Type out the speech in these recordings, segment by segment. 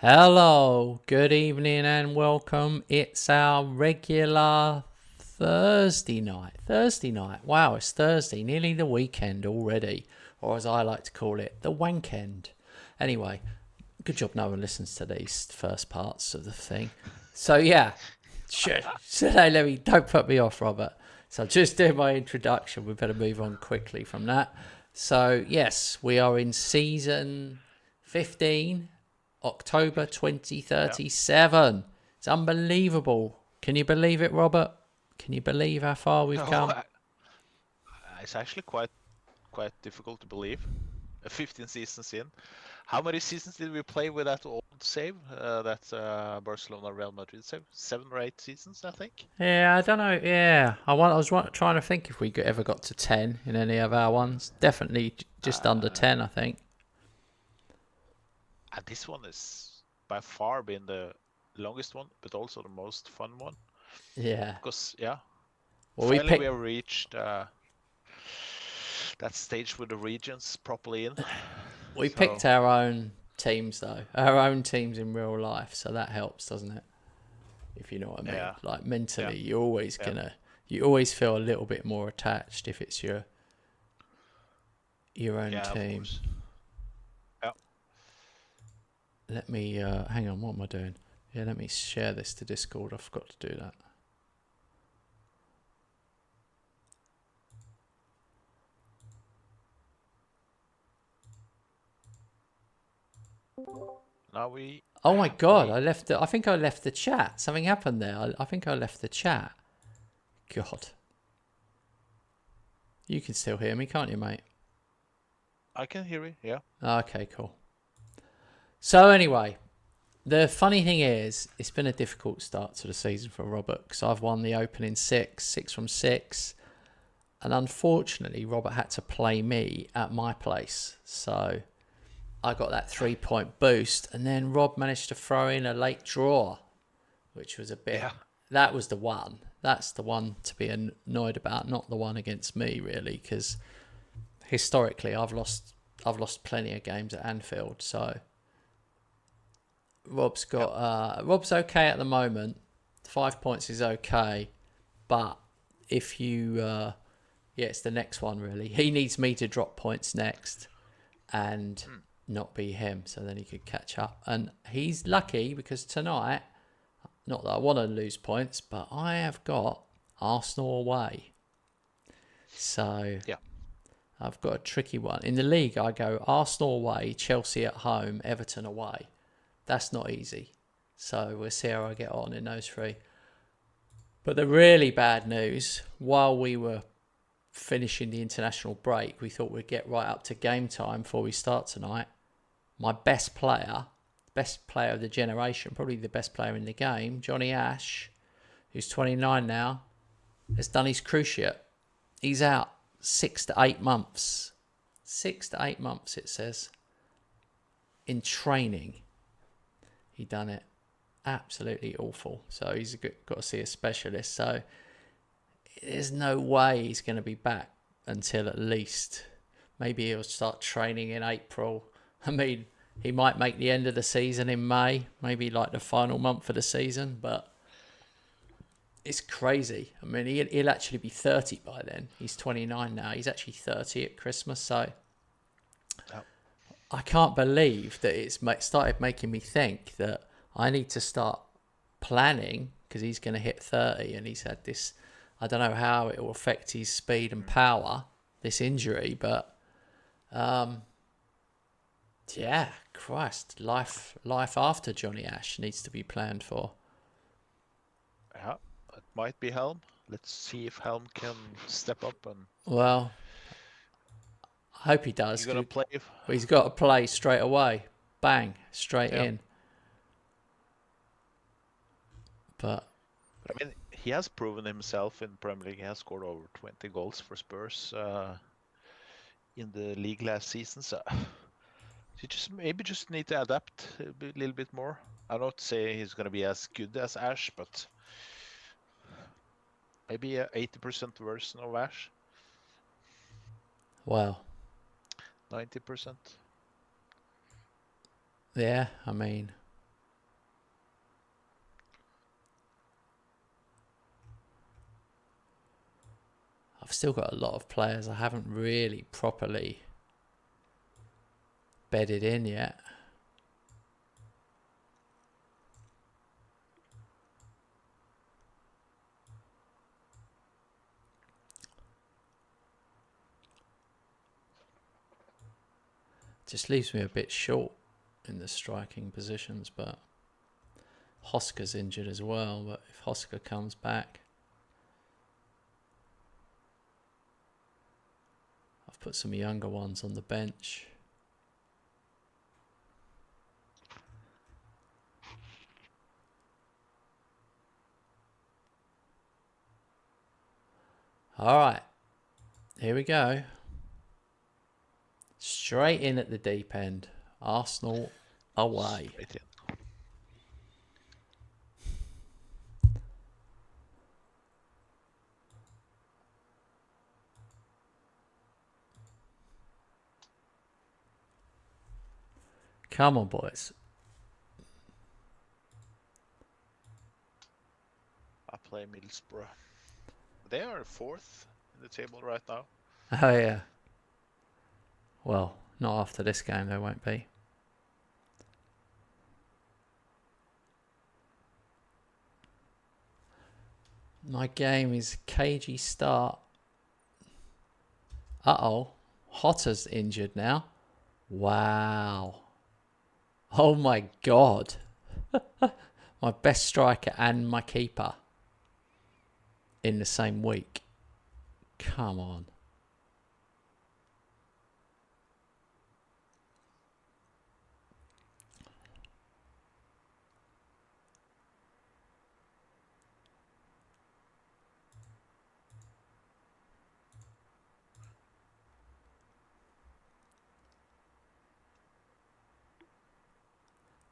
Hello, good evening and welcome. It's our regular Thursday night. Wow, it's Thursday, nearly the weekend already. Or as I like to call it, the wankend. Anyway, good job no one listens to these first parts of the thing. So yeah, don't put me off, Robert. So just doing my introduction, we better move on quickly from that. So yes, we are in season 15, October Yeah. 2037. It's unbelievable. Can you believe it, Robert? Can you believe how far we've No, come? it's actually quite difficult to believe. 15 seasons in. How many seasons did we play with that old save? That Barcelona Real Madrid save? 7 or 8 seasons, I think. Yeah, I don't know. Yeah, trying to think if we ever got to 10 in any of our ones. Definitely just under Uh, 10, I think. and this one is by far been the longest one, but also the most fun one. Yeah. Because yeah, Well, we finally we picked have reached that stage with the regions properly in. we So picked our own teams though, our own teams in real life, so that helps, doesn't it? If you know what I mean. yeah, Like yeah, mentally, yeah, you always feel a little bit more attached if it's your own yeah, of team. course. Yeah. Let me hang on. What am I doing? Yeah, let me share this to Discord. I forgot to do that. Now we Oh my god! we I think I left the chat. Something happened there. I think I left the chat. God, you can still hear me, can't you, mate? I can hear you. Yeah. Okay, cool. So anyway, the funny thing is, it's been a difficult start to the season for Robert because I've won the opening six from six, and unfortunately, Robert had to play me at my place. So I got that 3 point boost, and then Rob managed to throw in a late draw, which was a bit. Yeah. That was the one. That's the one to be annoyed about, not the one against me, really, because historically I've lost plenty of games at Anfield. So Yeah. Rob's okay at the moment. 5 points is okay, but if you yeah, it's the next one really. He needs me to drop points next and Mm. not be him, so then he could catch up. And he's lucky because tonight, not that I want to lose points, but I have got Arsenal away. So Yeah. I've got a tricky one. In the league, I go Arsenal away, Chelsea at home, Everton away. That's not easy. So we'll see how I get on in those three. But the really bad news, while we were finishing the international break, we thought we'd get right up to game time before we start tonight. My best player of the generation, probably the best player in the game, Johnny Ash, who's 29 now, has done his cruciate. He's out 6 to 8 months. 6 to 8 months, it says. In training, he done it. Absolutely awful. So he's got to see a specialist. So there's no way he's going to be back until at least maybe he'll start training in April. I mean, he might make the end of the season in May, maybe like the final month of the season, but it's crazy. I mean, he'll actually be 30 by then. He's 29 now. He's actually 30 at Christmas. So Yeah. I can't believe that it's started making me think that I need to start planning because he's going to hit 30 and he's had this. I don't know how it will affect his speed and Mm. power, this injury, but yeah, Christ, life after Johnny Ash needs to be planned for. Yeah. It might be Helm. Let's see if Helm can step up and Well, I hope he does you're gonna because play. he's got to play straight away, bang, straight Yeah. in. But But I mean, he has proven himself in Premier League. He has scored over 20 goals for Spurs in the league last season. So you just need to adapt a little bit more. I'm not saying he's gonna be as good as Ash, but maybe a 80% version of Ash, well, 90%. yeah, I mean, I've still got a lot of players I haven't really properly bedded in yet. Just leaves me a bit short in the striking positions, but Hosker's injured as well. But if Hosker comes back, I've put some younger ones on the bench. All right, here we go. Straight in at the deep end. Arsenal away. Straight in. Come on, boys. I play Middlesbrough. They are fourth in the table right now. Oh, yeah. Well, not after this game, they won't be. My game is cagey start. Uh-oh. Hotter's injured now. Wow. Oh, my God. My best striker and my keeper in the same week. Come on.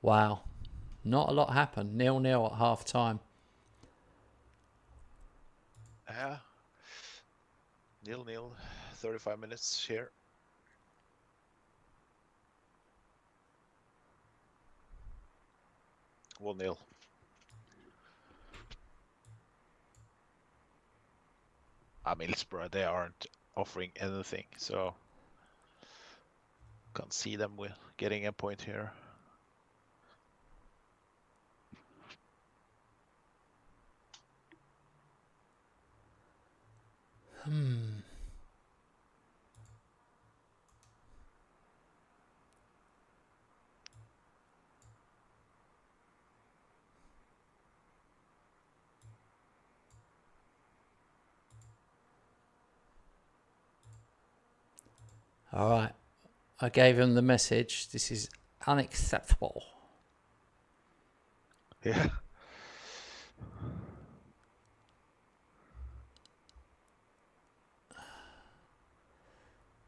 Wow. Not a lot happened. 0-0 at half time. Yeah. 0-0. 35 minutes here. Well, 1-0. Middlesbrough, they aren't offering anything, so can't see them getting a point here. All right. I gave him the message. This is unacceptable. Yeah.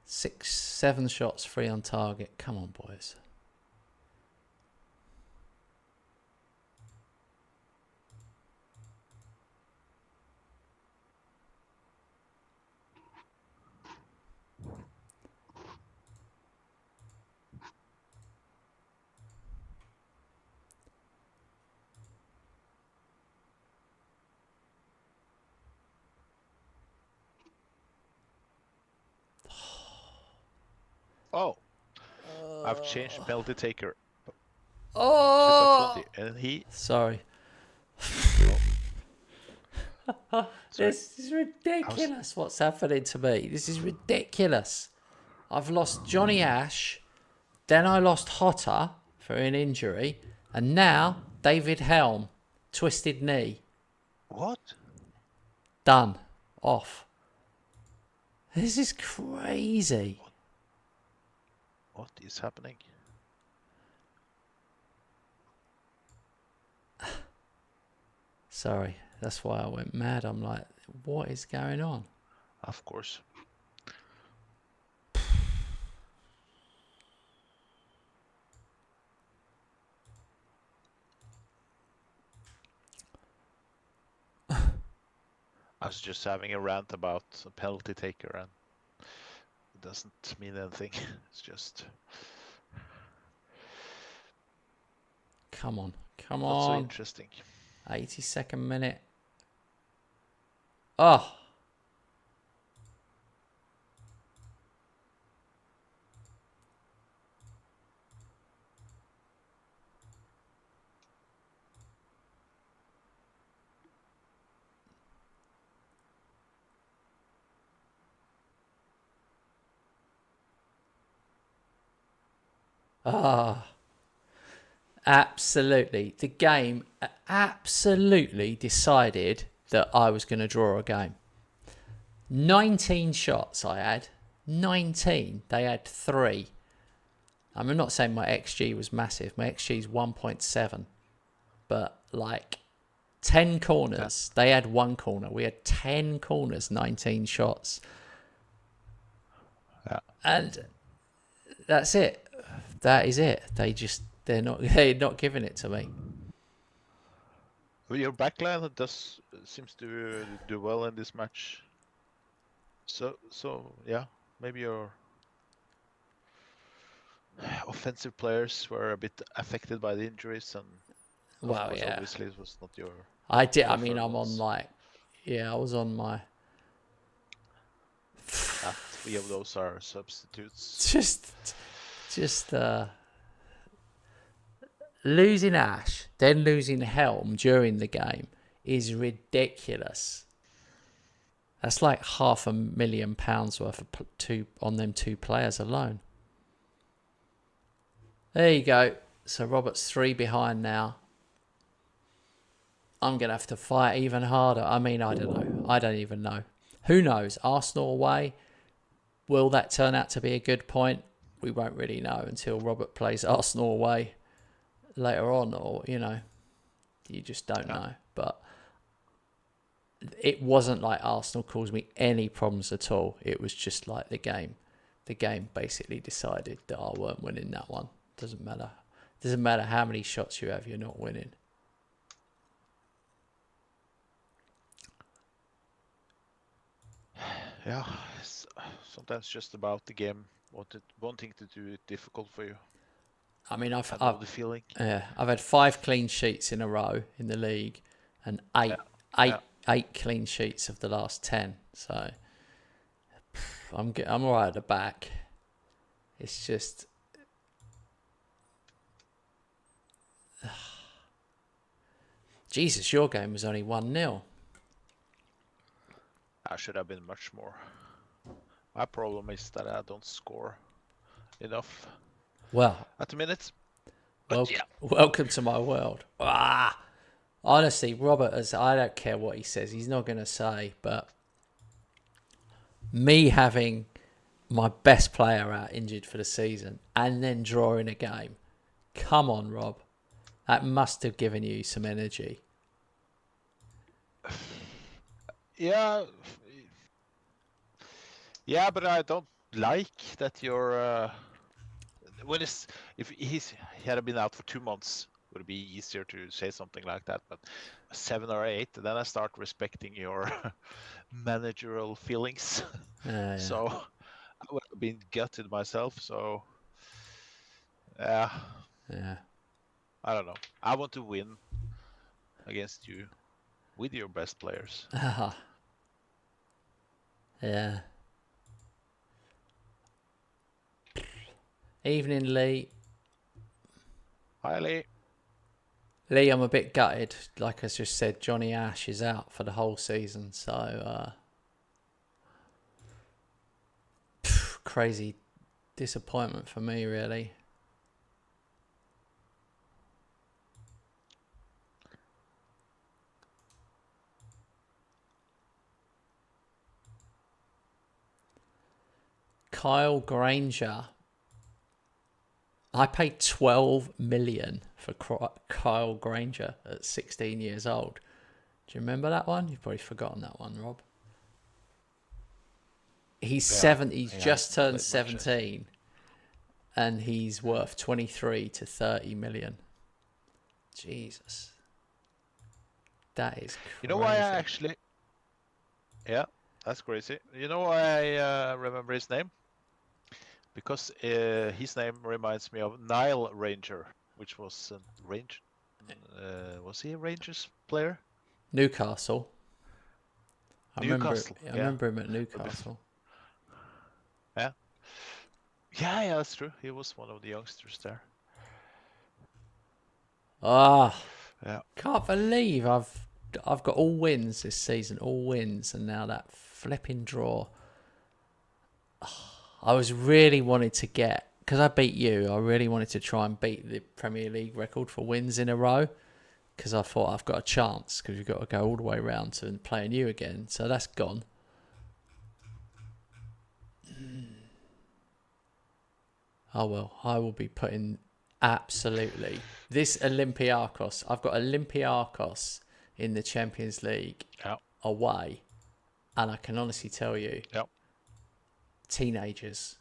Six, 7 shots, 3 on target. Come on, boys. Oh, I've changed penalty taker. Oh! And he. Sorry. This is ridiculous what's happening to me. This is ridiculous. I've lost Johnny Ash, then I lost Hotter for an injury, and now David Helm, twisted knee. What? Done. Off. This is crazy. What is happening? Sorry, that's why I went mad. I'm like, what is going on? Of course. I was just having a rant about a penalty taker, and it doesn't mean anything. It's just Come on. Come not so on. interesting. 82nd minute. Oh. Ah, absolutely. The game absolutely decided that I was going to draw a game. 19 shots I had. 19. They had 3. I'm not saying my XG was massive. My XG is 1.7. But like 10 corners. They had 1 corner. We had 10 corners, 19 shots. Yeah. And that's it. That is it. They're not giving it to me. Well, your backline seems to do well in this match. So yeah, maybe your offensive players were a bit affected by the injuries, and of course, obviously it was not your. I did. I mean, I'm on like, I was on my. 3 of those are substitutes. Just losing Ash, then losing Helm during the game is ridiculous. That's like £500,000 worth of on them 2 players alone. There you go. So Robert's 3 behind now. I'm going to have to fight even harder. I mean, I don't know. I don't even know. Who knows? Arsenal away. Will that turn out to be a good point? We won't really know until Robert plays Arsenal away later on, or, you just don't know. But it wasn't like Arsenal caused me any problems at all. It was just like the game. The game basically decided that I weren't winning that one. Doesn't matter. Doesn't matter how many shots you have, you're not winning. Yeah, it's sometimes just about the game wanting to do it difficult for you. I mean, I've the feeling. Yeah, I've had 5 clean sheets in a row in the league, and eight clean sheets of the last 10. So I'm all right at the back. It's just Jesus, your game was only 1-0. I should have been much more. My problem is that I don't score enough. Well, at the minute. Welcome to my world. Honestly, Robert, I don't care what he says. He's not going to say, but me having my best player out injured for the season and then drawing a game. Come on, Rob. That must have given you some energy. Yeah, but I don't like that you're. If he had been out for 2 months, would it be easier to say something like that? But 7 or 8, then I start respecting your managerial feelings. Yeah. So I would have been gutted myself. So yeah. I don't know. I want to win against you with your best players. Yeah. Evening, Lee. Hi, Lee. Lee, I'm a bit gutted. Like I just said, Johnny Ash is out for the whole season. So, crazy disappointment for me, really. Kyle Granger. I paid 12 million for Kyle Granger at 16 years old. Do you remember that one? You've probably forgotten that one, Rob. He's just turned 17, and he's worth 23 to 30 million. Jesus. That is crazy. You know why I actually... Yeah, that's crazy. You know why I remember his name? Because his name reminds me of Nile Ranger, which was a Ranger. Was he a Rangers player? Newcastle. I Newcastle. remember him at Newcastle. Yeah, that's true. He was one of the youngsters there. Can't believe I've got all wins this season, all wins, and now that flipping draw. I was really wanting to get because I beat you, I really wanted to try and beat the Premier League record for wins in a row, because I thought I've got a chance, because we've got to go all the way around to playing you again. So that's gone. Oh well, I will be putting absolutely this Olympiacos. I've got Olympiacos in the Champions League away, and I can honestly tell you, teenagers.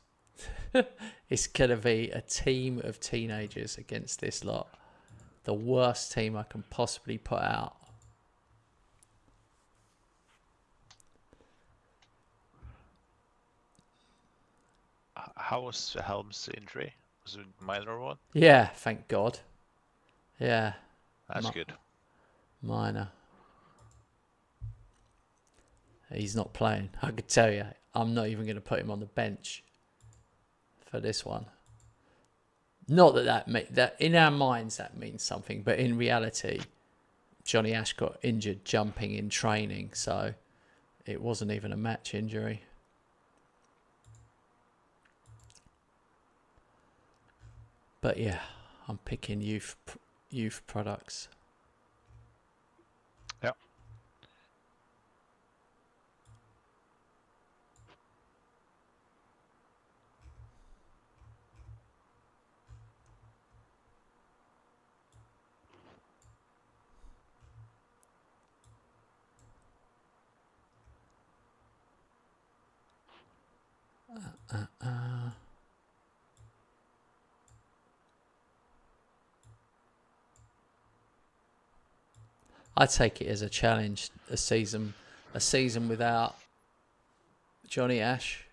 It's gonna be a team of teenagers against this lot. The worst team I can possibly put out. How was Helm's injury? Was it a minor one? Yeah, thank God. Yeah. That's good. Minor. He's not playing. I could tell you. I'm not even going to put him on the bench for this one. Not that in our minds that means something, but in reality, Johnny Ash got injured jumping in training, so it wasn't even a match injury. But yeah, I'm picking youth products. Yeah. I take it as a challenge, a season without Johnny Ash.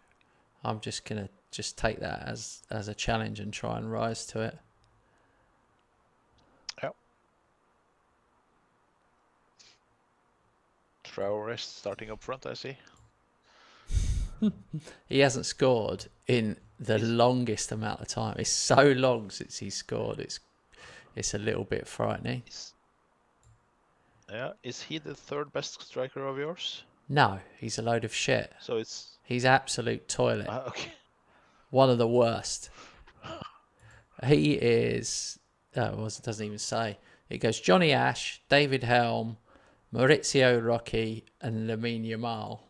I'm just gonna take that as a challenge and try and rise to it. Yep. Traore starting up front, I see. He hasn't scored in the longest amount of time. It's so long since he scored. It's a little bit frightening. Is he the third best striker of yours? No, he's a load of shit. So he's absolute toilet. Okay. One of the worst. He is. It doesn't even say. It goes Johnny Ash, David Helm, Maurizio Rocchi, and Lamine Yamal.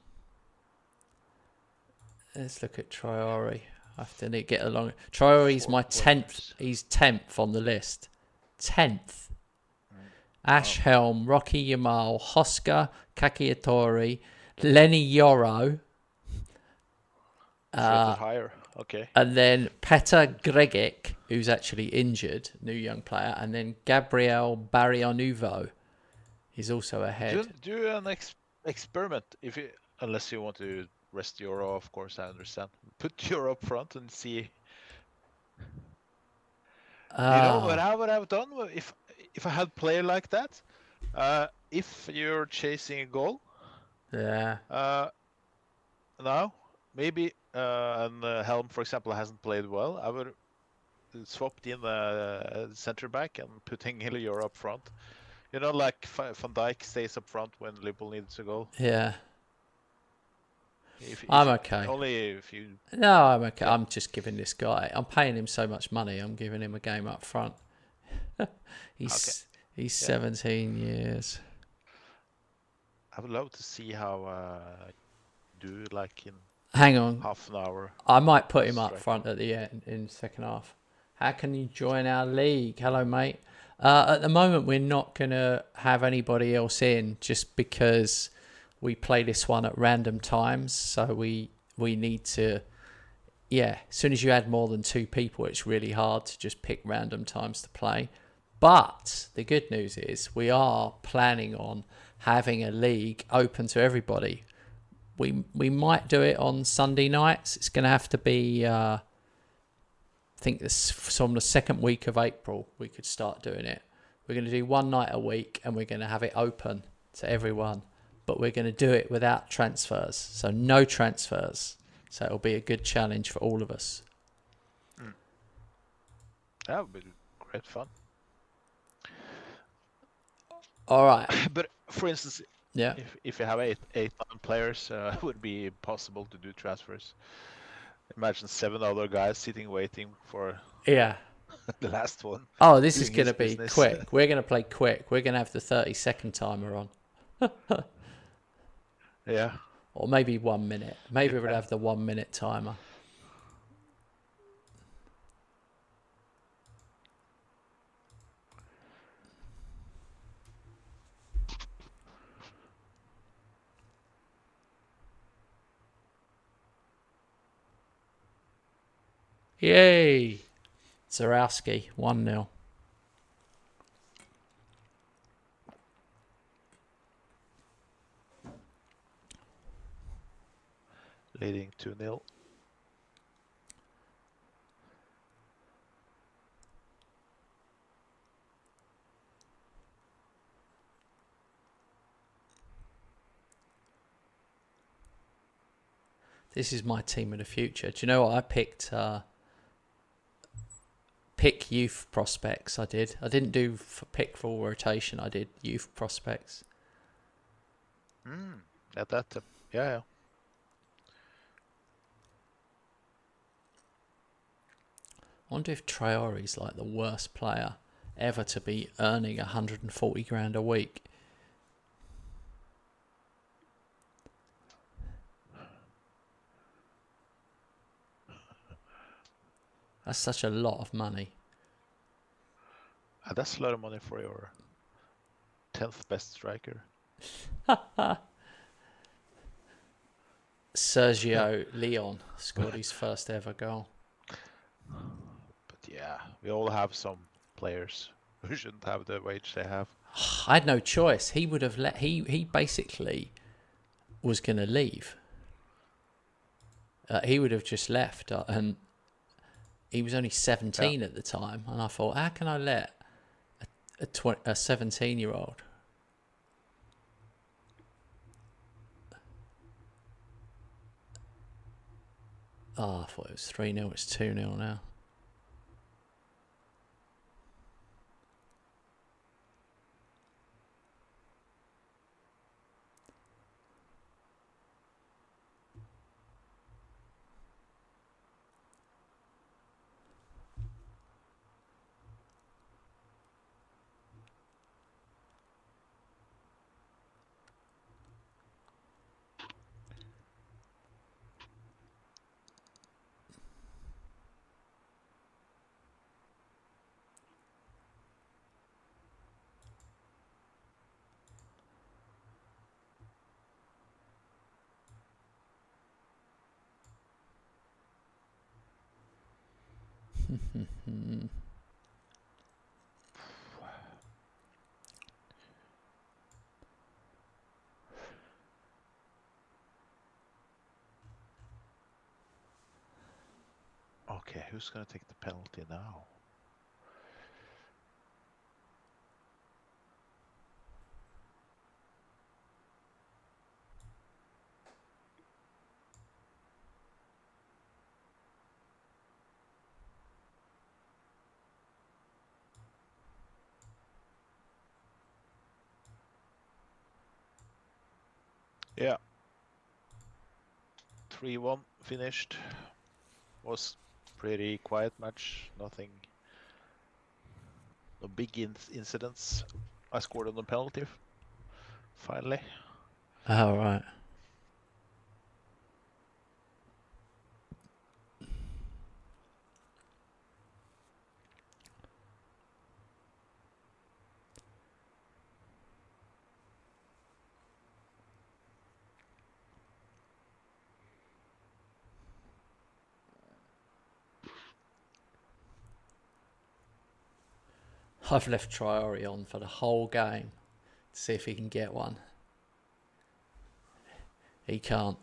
Let's look at Traore. I have to get along. Traore's my 10th. He's 10th on the list. 10th. Ash, Helm, Rocky Yamal, Hoska, Kakiatori, Lenny Yoro. Higher. Okay. And then Petr Gregic, who's actually injured, new young player, and then Gabriel Barrionuvo. He's also ahead. Do an experiment unless you want to rest Euro, of course, I understand. Put Euro up front and see. You know what I would have done if I had a player like that? If you're chasing a goal. Yeah. Now, maybe and Helm, for example, hasn't played well. I would swapped in the centre back and putting Hillier up front. You know, like Van Dijk stays up front when Liverpool needs a goal. Yeah. I'm okay. Only if you. No, I'm okay. I'm just giving this guy. I'm paying him so much money. I'm giving him a game up front. He's 17 years. I would love to see how do like in. Hang on. Half an hour. I might put him up front at the end in the second half. How can you join our league? Hello, mate. At the moment, we're not going to have anybody else in just because we play this one at random times. So we need to, as soon as you add more than 2 people, it's really hard to just pick random times to play. But the good news is we are planning on having a league open to everybody. We might do it on Sunday nights. It's going to have to be, I think this from the second week of April, we could start doing it. We're going to do one night a week and we're going to have it open to everyone. But we're going to do it without transfers. So no transfers. So it'll be a good challenge for all of us. That would be great fun. All right. But for instance, if you have eight players, it would be possible to do transfers. Imagine 7 other guys sitting waiting for Yeah. the last one. Oh, this is Doing going his to be business. quick. We're going to play quick. We're going to have the 30-second timer on. Yeah. Or maybe 1 minute. Maybe Yeah. we'll have the 1 minute timer. Yay! Zarowski, 1-0. Leading 2-0. This is my team of the future. Do you know what I picked? Pick youth prospects. I didn't do pick full rotation. I did youth prospects. At that time. Yeah. I wonder if Traore's like the worst player ever to be earning 140 grand a week. That's such a lot of money. That's a lot of money for your 10th best striker. Sergio Leon scored his first ever goal. But yeah, we all have some players who shouldn't have the wage they have. I had no choice. He would have he basically was going to leave. He would have just left, and he was only 17 at the time. And I thought, how can I let a 17-year-old? Oh, I thought it was 3-0. It's 2-0 now. Okay, who's gonna take the penalty now? Yeah. 3-1 finished. Was pretty quiet match. Nothing. No big incidents. I scored on the penalty. Finally. Oh, right. I've left Traore on for the whole game to see if he can get one. He can't.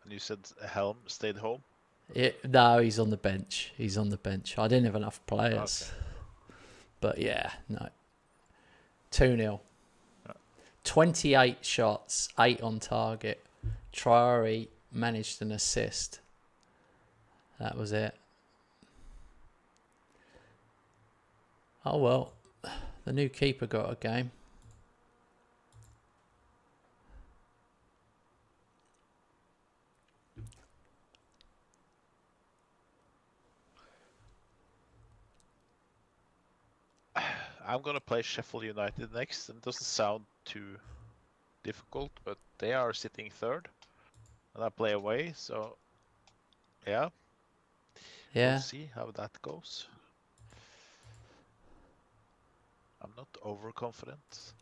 And you said Helm stayed home? No, he's on the bench. He's on the bench. I didn't have enough players. Okay. But yeah, no. 2-0. 28 shots, 8 on target. Traore managed an assist. That was it. Oh well, The new keeper got a game. I'm gonna play Sheffield United next, and it doesn't sound too difficult, but they are sitting third, and I play away, so yeah, we'll Yeah. see how that goes. I'm not overconfident.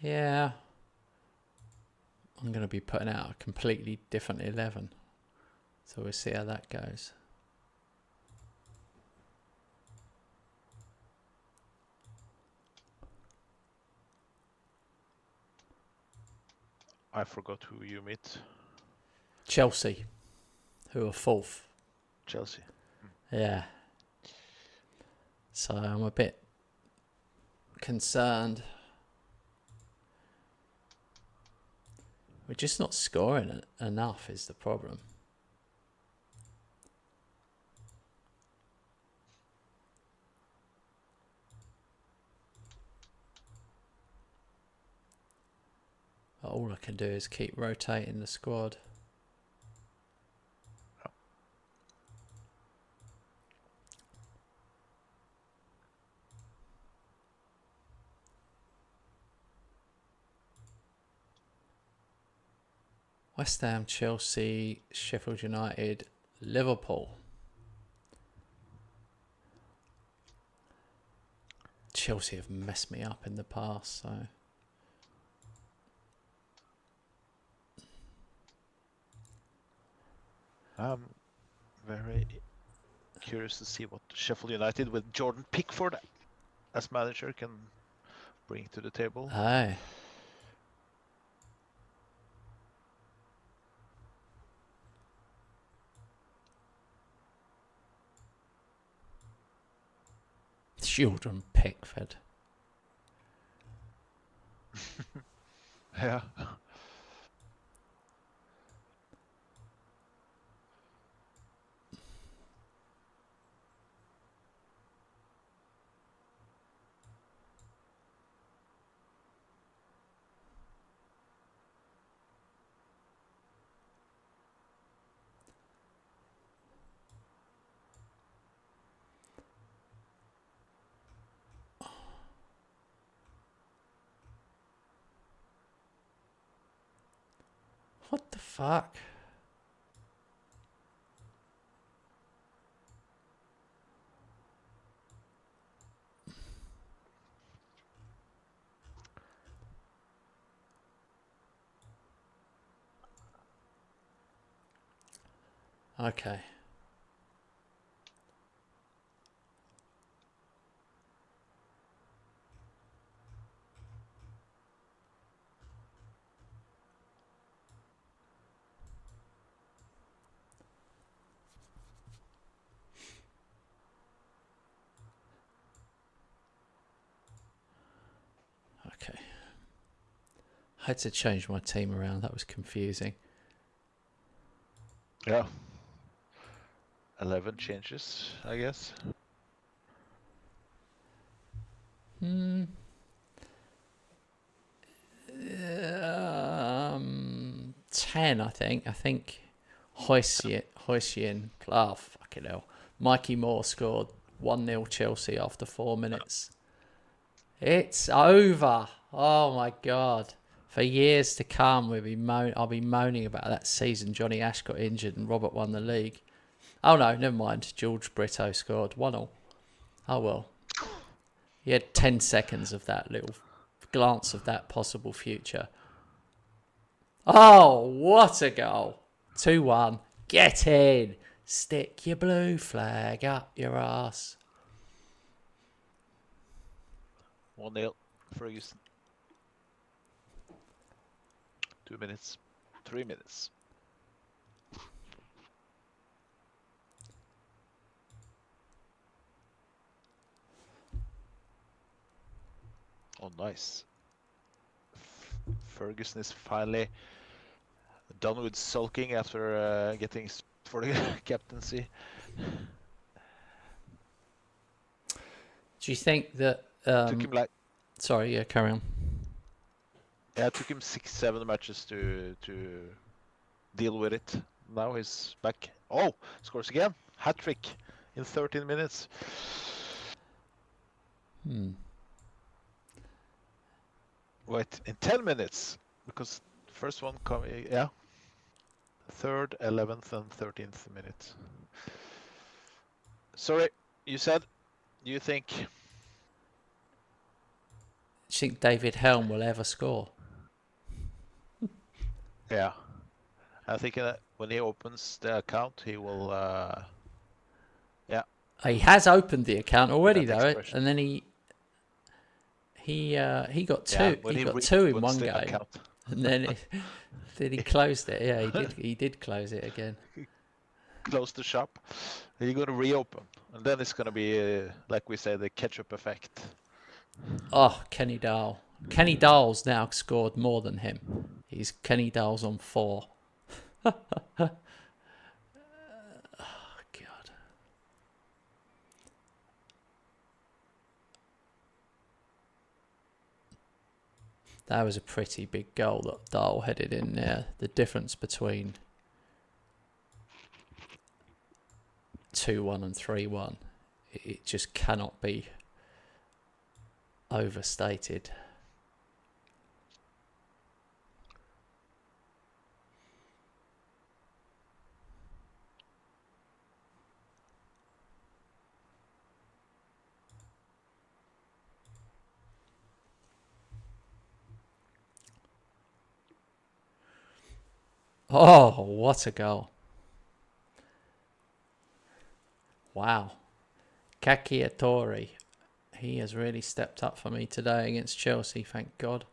Yeah. I'm going to be putting out a completely different 11. So we'll see how that goes. I forgot who you meet. Chelsea, who are fourth. Chelsea. Yeah. So I'm a bit concerned. We're just not scoring enough is the problem. All I can do is keep rotating the squad. West Ham, Chelsea, Sheffield United, Liverpool. Chelsea have messed me up in the past, so... I'm very curious to see what Sheffield United with Jordan Pickford as manager can bring to the table. Aye. Jordan Pickford. Yeah. What the fuck? Okay. Okay. I had to change my team around. That was confusing. Yeah. 11 changes, I guess. 10, I think. I think Hoysian, oh, fucking hell. Mikey Moore scored 1-0 Chelsea after 4 minutes. It's over. Oh, my God. For years to come, I'll be moaning about that season. Johnny Ash got injured and Robert won the league. Oh, no, never mind. George Brito scored 1-0. Oh, well. He had 10 seconds of that little glance of that possible future. Oh, what a goal. 2-1. Get in. Stick your blue flag up your ass. 1-0, Ferguson. 2 minutes. 3 minutes. Oh, nice. Ferguson is finally done with sulking after getting for the captaincy. Do you think that... Took him like... Sorry, yeah, carry on. Yeah, it took him 6-7 matches to deal with it. Now he's back. Oh, scores again. Hat-trick in 13 minutes. Wait, in 10 minutes. Because the first one come, yeah. 3rd, 11th, and 13th minute. Sorry, you said you think... Do you think David Helm will ever score? Yeah. I think when he opens the account, he will... yeah. He has opened the account already, That though, expression. and then he got two. Yeah, he got two in one game, account. and then he closed it. Yeah, he did. He did close it again. Close the shop. He's going to reopen, and then it's going to be like we say, the ketchup effect. Oh, Kenny Dahl. Kenny Dahl's now scored more than him. Kenny Dahl's on 4. Oh, God. That was a pretty big goal that Dahl headed in there. The difference between 2-1 and 3-1, it just cannot be overstated. Oh, what a goal. Wow. Cacciatore. He has really stepped up for me today against Chelsea, thank God.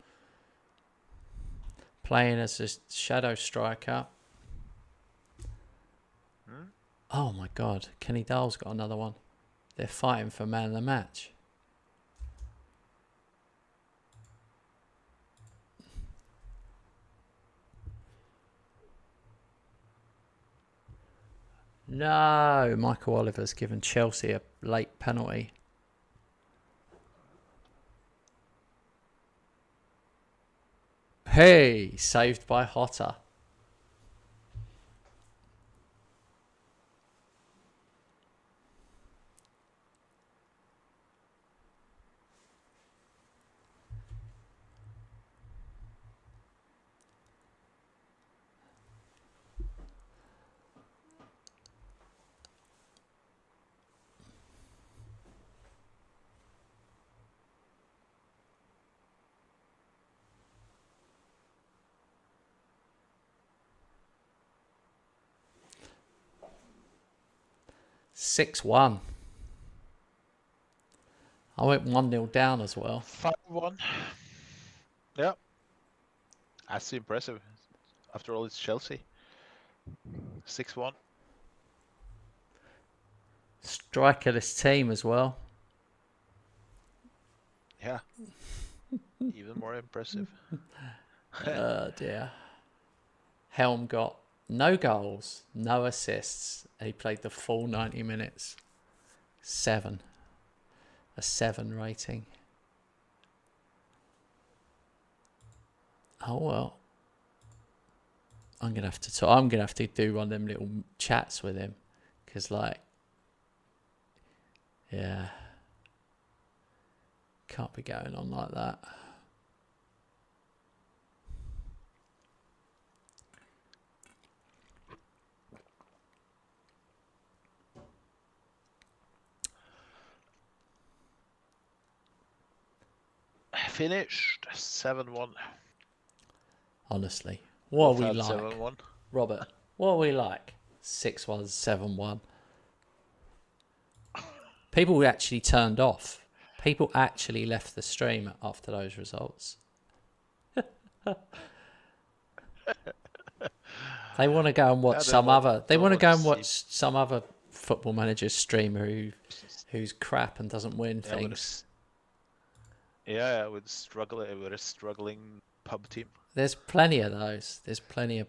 Playing as a shadow striker. Oh my God. Kenny Dahl's got another one. They're fighting for man of the match. No, Michael Oliver's given Chelsea a late penalty. Hey, saved by Hotter. Six 1. I went 1-0 down as well. 5-1. Yeah. That's impressive. After all, it's Chelsea. 6-1. Strikerless team as well. Yeah. Even more impressive. Oh dear. Helm got no goals, no assists. He played the full 90 minutes. 7. A 7 rating. Oh well. I'm gonna have to do one of them little chats with him, because yeah, can't be going on like that. Finished 7-1. Honestly, what are we like, 7-1. Robert? What are we like? 6-1, 7-1. People actually turned off. People actually left the stream after those results. They want to go and watch some other. They want to go and watch some other Football Manager streamer who's crap and doesn't win things. Yeah, with a struggling pub team. There's plenty of those. There's plenty of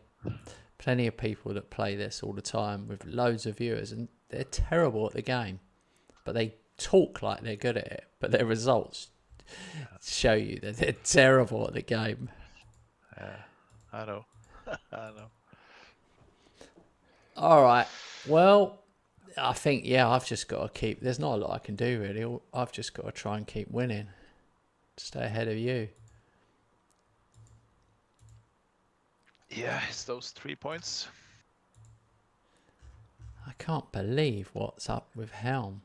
people that play this all the time with loads of viewers, and they're terrible at the game, but they talk like they're good at it, but their results show you that they're terrible at the game. Yeah, I know. I know. All right. Well, I think, I've just got to keep. There's not a lot I can do really. I've just got to try and keep winning, stay ahead of you. Yeah, it's those 3 points. I can't believe what's up with Helm.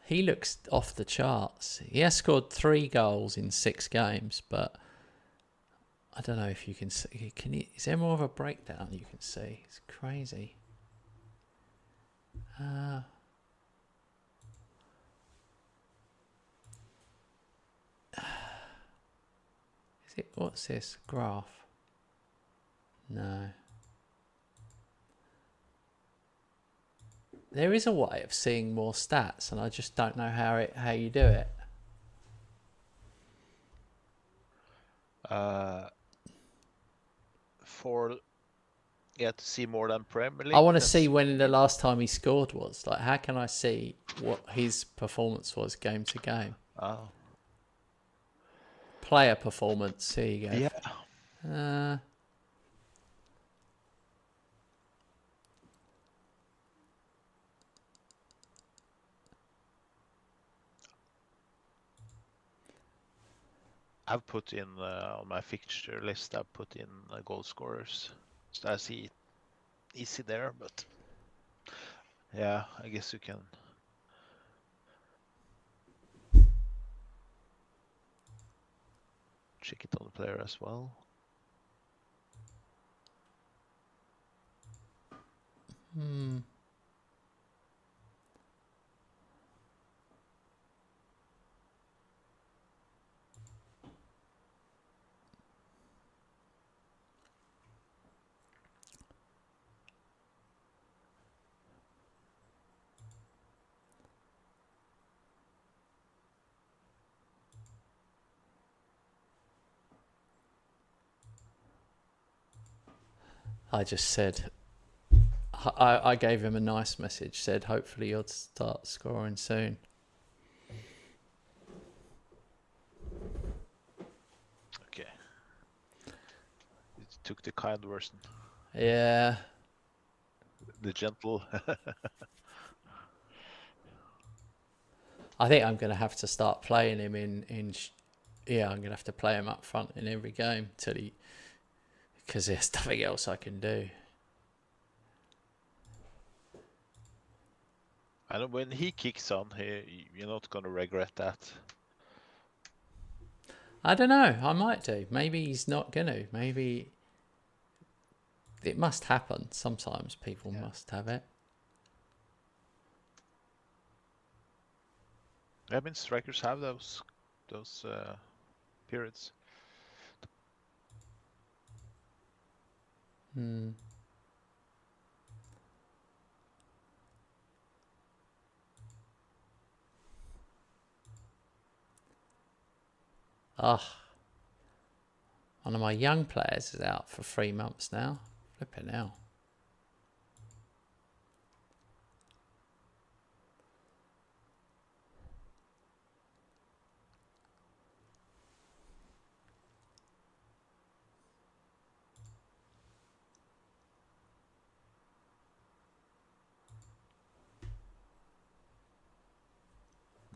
He looks off the charts. He has scored 3 goals in 6 games, but I don't know if you can see. Is there more of a breakdown you can see? It's crazy. Is it? What's this graph? No. There is a way of seeing more stats, and I just don't know how you do it. To see more than Premier League. I want to see when the last time he scored was. Like, how can I see what his performance was game to game? Oh. Player performance. Here you go. Yeah. I've put in on my fixture list. I've put in goal scorers. So I see it easy there, but yeah, I guess you can. Check it on the player as well. I just said, I gave him a nice message, said hopefully you'll start scoring soon. Okay. You took the kind version. Yeah. The gentle. I think I'm going to have to start playing him I'm going to have to play him up front in every game because there's nothing else I can do. And when he kicks on, you're not going to regret that. I don't know. I might do. Maybe he's not going to. Maybe it must happen. Sometimes people must have it. I mean, strikers have those periods. One of my young players is out for 3 months now. Flipping hell.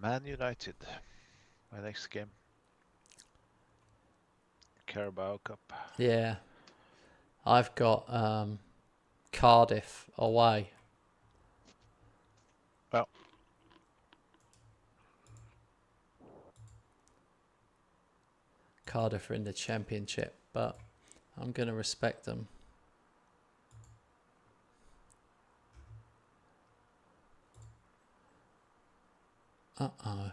Man United, my next game. Carabao Cup. Yeah. I've got Cardiff away. Well, Cardiff are in the Championship, but I'm going to respect them. Uh-oh.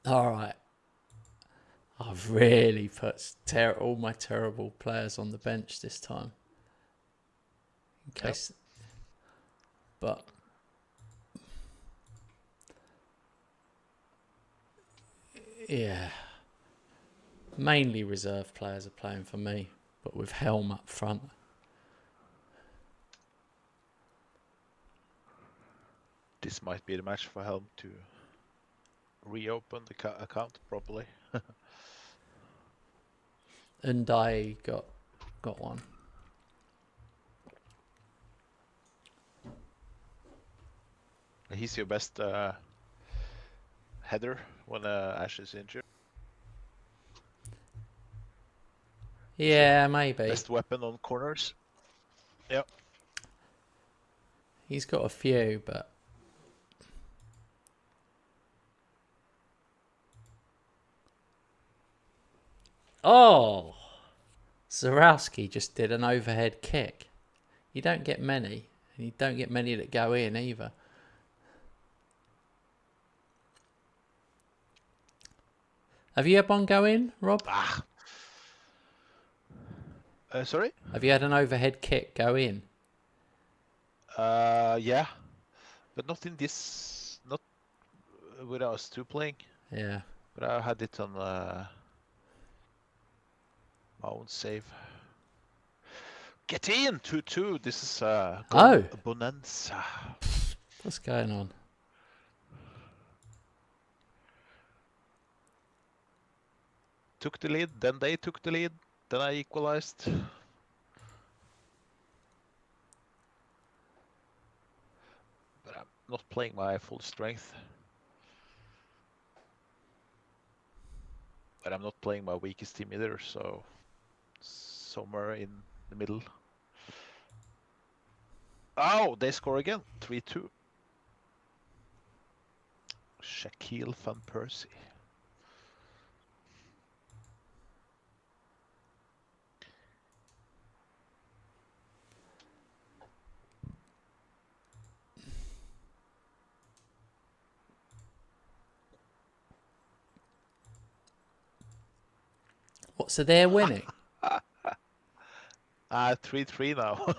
All right. I've really put all my terrible players on the bench this time. In case. But. Yeah. Mainly reserve players are playing for me, but with Helm up front. This might be the match for Helm to reopen the account properly. And I got one. He's your best header when Ash is injured. Yeah, maybe. Best weapon on corners. Yep. He's got a few, but... Oh! Zarowski just did an overhead kick. You don't get many, and you don't get many that go in either. Have you had one go in, Rob? Sorry? Have you had an overhead kick go in? Yeah. But not in this... Not with us two playing. Yeah. But I had it on my own save. Get in! 2-2. This is goal bonanza. What's going on? Took the lead, then they took the lead, then I equalized. But I'm not playing my full strength. But I'm not playing my weakest team either, so somewhere in the middle. Oh, they score again, 3-2. Shaquille Van Persie. What, so they're winning? 3-3 now.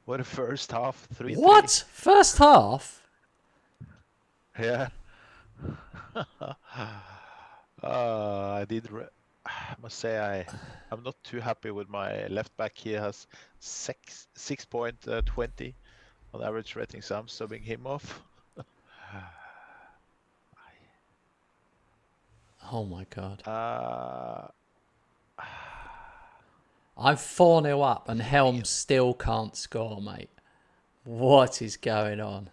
What a first half, 3-3. What? First half? Yeah. I must say I'm not too happy with my left back. He has 6.20 on average rating, so I'm subbing him off. Oh my god. Uh, I'm 4-0 up and Helm still can't score, mate. What is going on?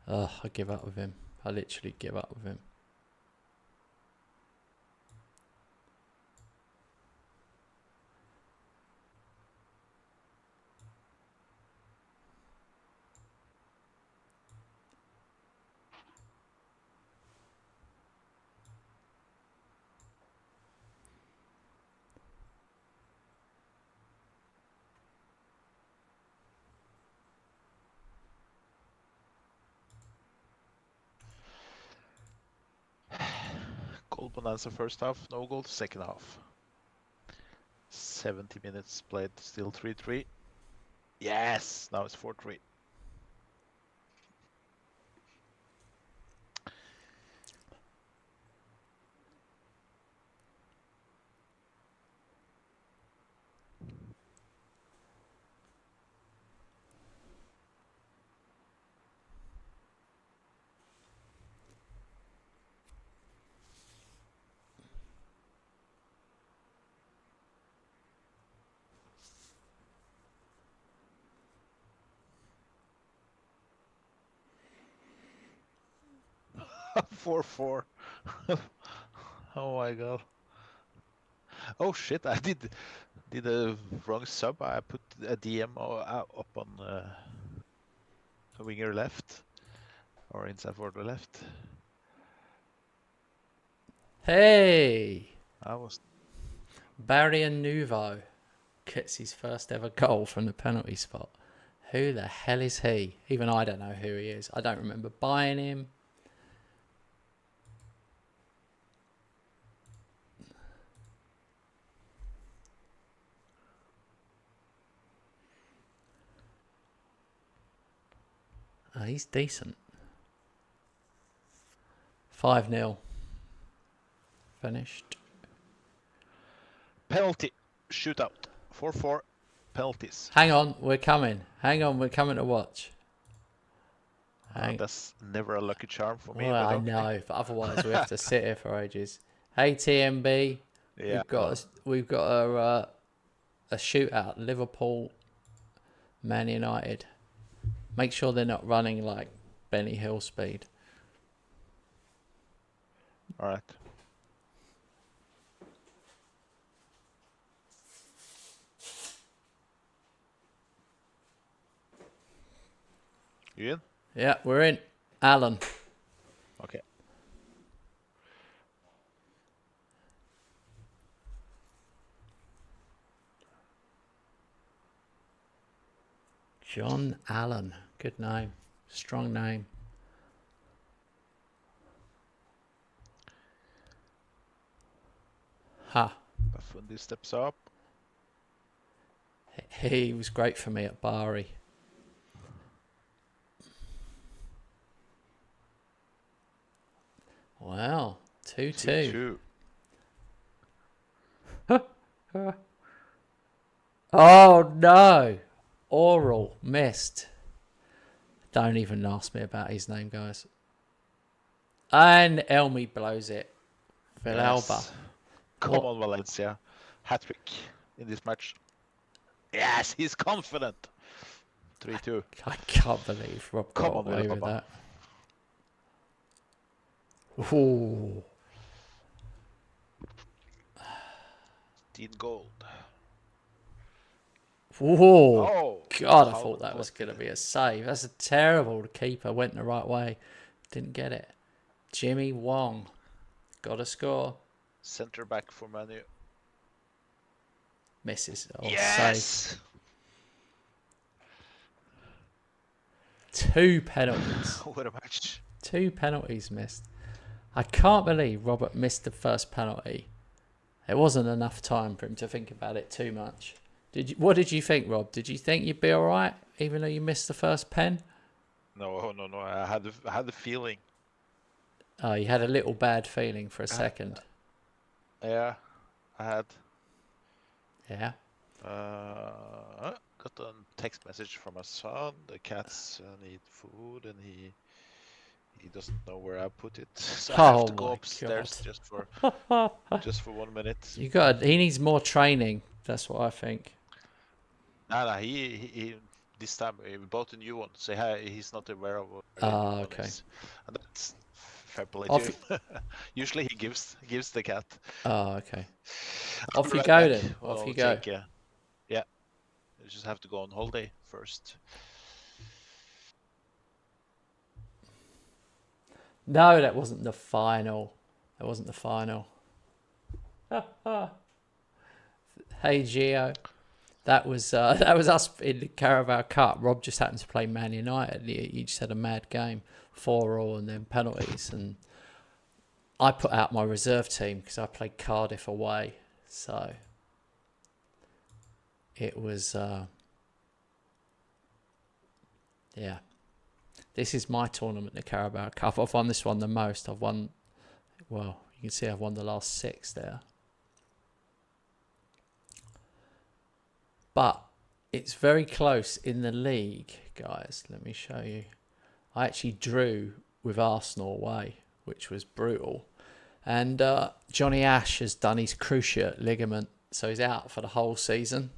Oh, I give up with him. I literally give up with him. goal bonanza first half, no goal second half. 70 minutes played, still 3-3. Yes, now it's 4-3. Four. Oh my god. Oh shit, I did a wrong sub. I put a DM up on winger left, or inside forward left. Hey! I was Barry and Nouveau gets his first ever goal from the penalty spot. Who the hell is he? Even I don't know who he is. I don't remember buying him. He's decent. 5-0. Finished. penalty shootout. 4-4 penalties. Hang on, we're coming. Hang on, we're coming to watch. That's never a lucky charm for me. Well, but I okay. know, but otherwise we have to sit here for ages. Hey TMB, Yeah. we've got a shootout. Liverpool, Man United. Make sure they're not running like Benny Hill speed. All right. You in? Yeah, we're in. Alan. Okay. John Allen. Good name. Strong name. Ha. Fundi steps up. He was great for me at Bari. Wow. 2-2. 2-2. Oh no. Oral missed. Don't even ask me about his name, guys. And Elmi blows it. Villalba. Yes. Come on, Valencia. Hat-trick in this match. Yes, he's confident. 3-2. I can't believe Rob got away with that. Ooh. Dean Gold. Whoa. Oh, God, I thought that was going to be a save. That's a terrible. The keeper went the right way. Didn't get it. Jimmy Wong. Got to score. Centre back for Manu. Misses. Oh, yes! Save. 2 penalties. What a match. 2 penalties missed. I can't believe Robert missed the first penalty. It wasn't enough time for him to think about it too much. What did you think, Rob? Did you think you'd be all right, even though you missed the first pen? No. I had the feeling. Oh, you had a little bad feeling for a second. Yeah, I had. Yeah. Got a text message from my son. The cats need food, and he doesn't know where I put it. So I have to go upstairs God. just for 1 minute. He needs more training. That's what I think. No, he this time we bought a new one. So he's not aware of what okay. is. And that's fair play to him. Usually he gives the cat. Oh, okay. Off you go then. Off you go. Yeah. You just have to go on holiday first. No, that wasn't the final. Hey Gio, that was us in the Carabao Cup. Rob just happened to play Man United. He just had a mad game, 4-4 and then penalties. And I put out my reserve team because I played Cardiff away. So it was, yeah. This is my tournament, the Carabao Cup. I've won this one the most. You can see I've won the last 6 there. But it's very close in the league, guys. Let me show you. I actually drew with Arsenal away, which was brutal. And Johnny Ash has done his cruciate ligament, so he's out for the whole season.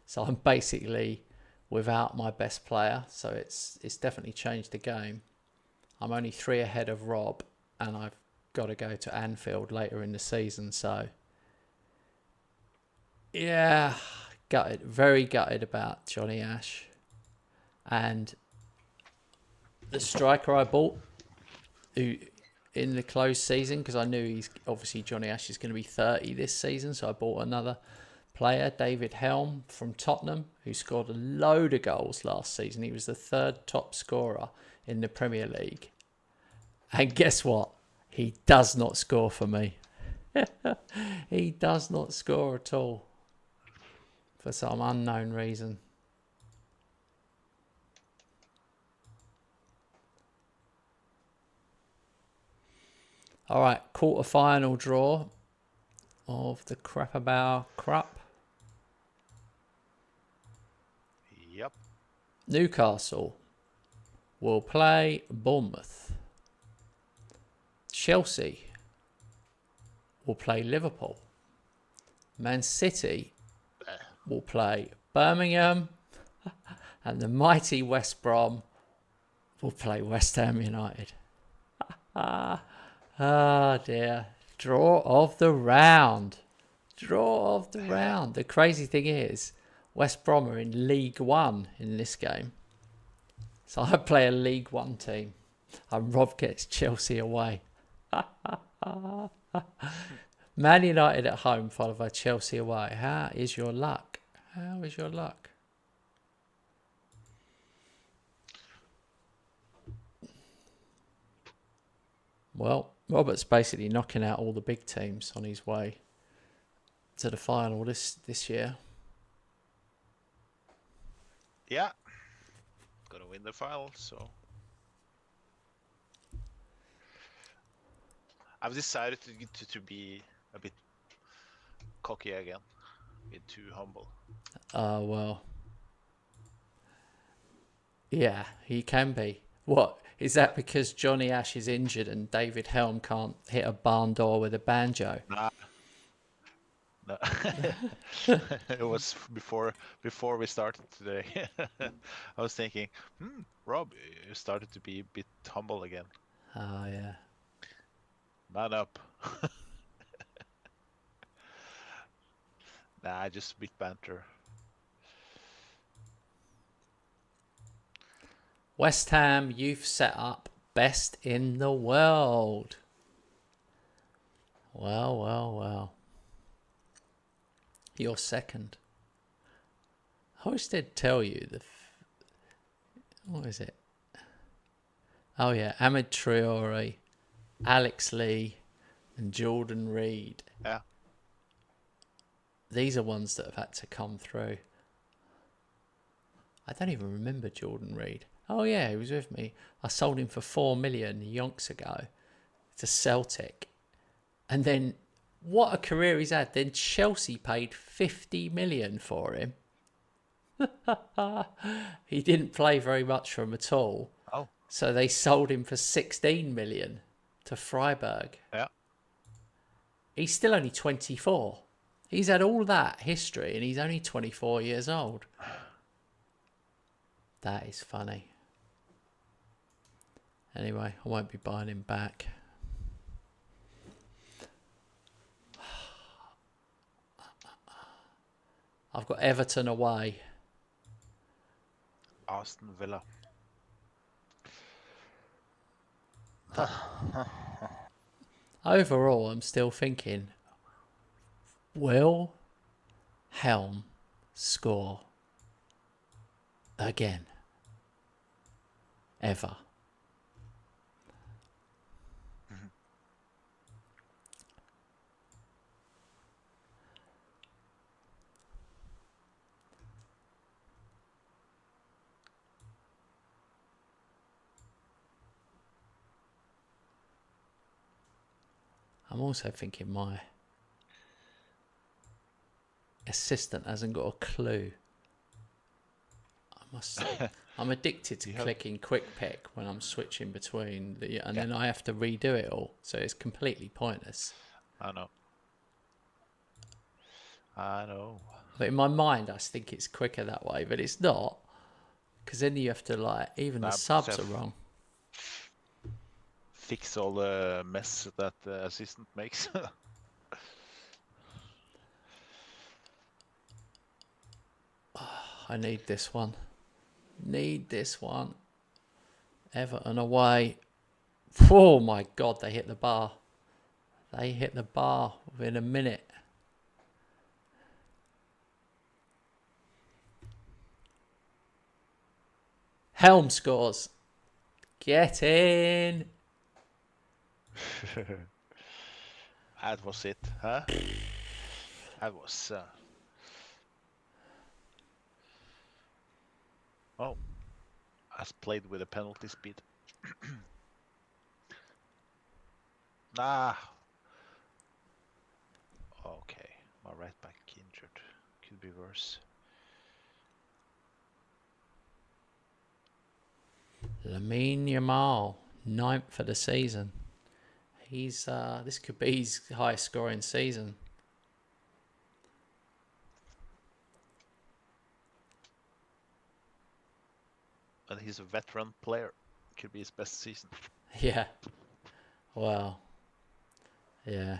So I'm basically without my best player, so it's definitely changed the game. I'm only 3 ahead of Rob, and I've got to go to Anfield later in the season, so yeah, very gutted about Johnny Ash. And the striker I bought, who in the closed season, because I knew he's obviously Johnny Ash is going to be 30 this season, so I bought another player, David Helm from Tottenham, who scored a load of goals last season. He was the third top scorer in the Premier League. And guess what? He does not score for me. He does not score at all. For some unknown reason. All right, quarter-final draw of the Crapabow Cup. Yep. Newcastle will play Bournemouth. Chelsea will play Liverpool. Man City will play Birmingham. And the mighty West Brom will play West Ham United. Ah, dear. Draw of the round. Draw of the round. The crazy thing is, West Brom are in League One in this game. So I play a League One team. And Rob gets Chelsea away. Man United at home followed by Chelsea away. How is your luck? How is your luck? Well, Robert's basically knocking out all the big teams on his way to the final this year. Yeah. Gonna win the final, so I've decided to be a bit cocky again, a bit too humble. Well, yeah, he can be. What is that? Because Johnny Ash is injured and David Helm can't hit a barn door with a banjo? Nah. No. It was before we started today. I was thinking, Rob, you started to be a bit humble again. Oh yeah. Man up. Nah, just a bit banter. West Ham youth setup best in the world. Well. You're second. I always did tell you what is it? Oh yeah, Ahmed Traore, Alex Lee, and Jordan Reed. Yeah. These are ones that have had to come through. I don't even remember Jordan Reed. Oh yeah, he was with me. I sold him for 4 million yonks ago to Celtic. And then what a career he's had. Then Chelsea paid 50 million for him. He didn't play very much for them at all. Oh. So they sold him for 16 million to Freiburg. Yeah. He's still only 24. He's had all that history and he's only 24 years old. That is funny. Anyway, I won't be buying him back. I've got Everton away. Aston Villa. Overall, I'm still thinking, will Helm score again? Ever? I'm also thinking my assistant hasn't got a clue. I'm addicted to clicking quick pick when I'm switching between then I have to redo it all, so it's completely pointless. I know. But in my mind, I think it's quicker that way, but it's not, because then you have to even the subs are wrong. Fix all the mess that the assistant makes. I need this one. Everton away. Oh my God, they hit the bar. They hit the bar within a minute. Helm scores. Get in. That was it, huh? That was... Oh, as played with a penalty speed. Ah. Okay, my right back injured. Could be worse. Lamine Yamal, 9th for the season. He's this could be his highest scoring season. And he's a veteran player. Could be his best season. Yeah. Well. Yeah.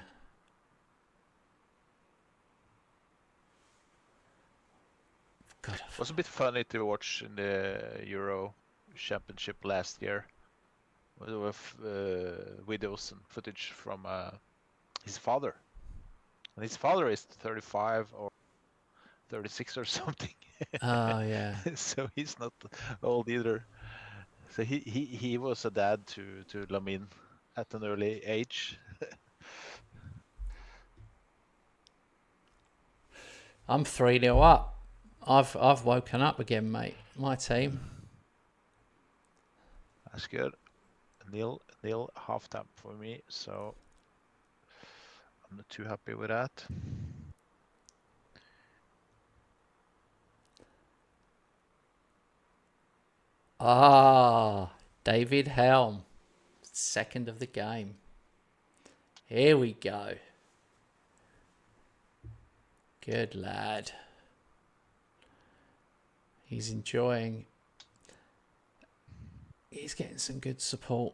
God. It was a bit funny to watch in the Euro Championship last year. With videos and footage from his father. And his father is 35 or 36 or something. Oh yeah. So he's not old either. So he was a dad to Lamine at an early age. I'm 3-0 up. I've woken up again, mate. My team. That's good. Nil halftime for me, so I'm not too happy with that. David Helm. Second of the game. Here we go. Good lad. He's enjoying. He's getting some good support.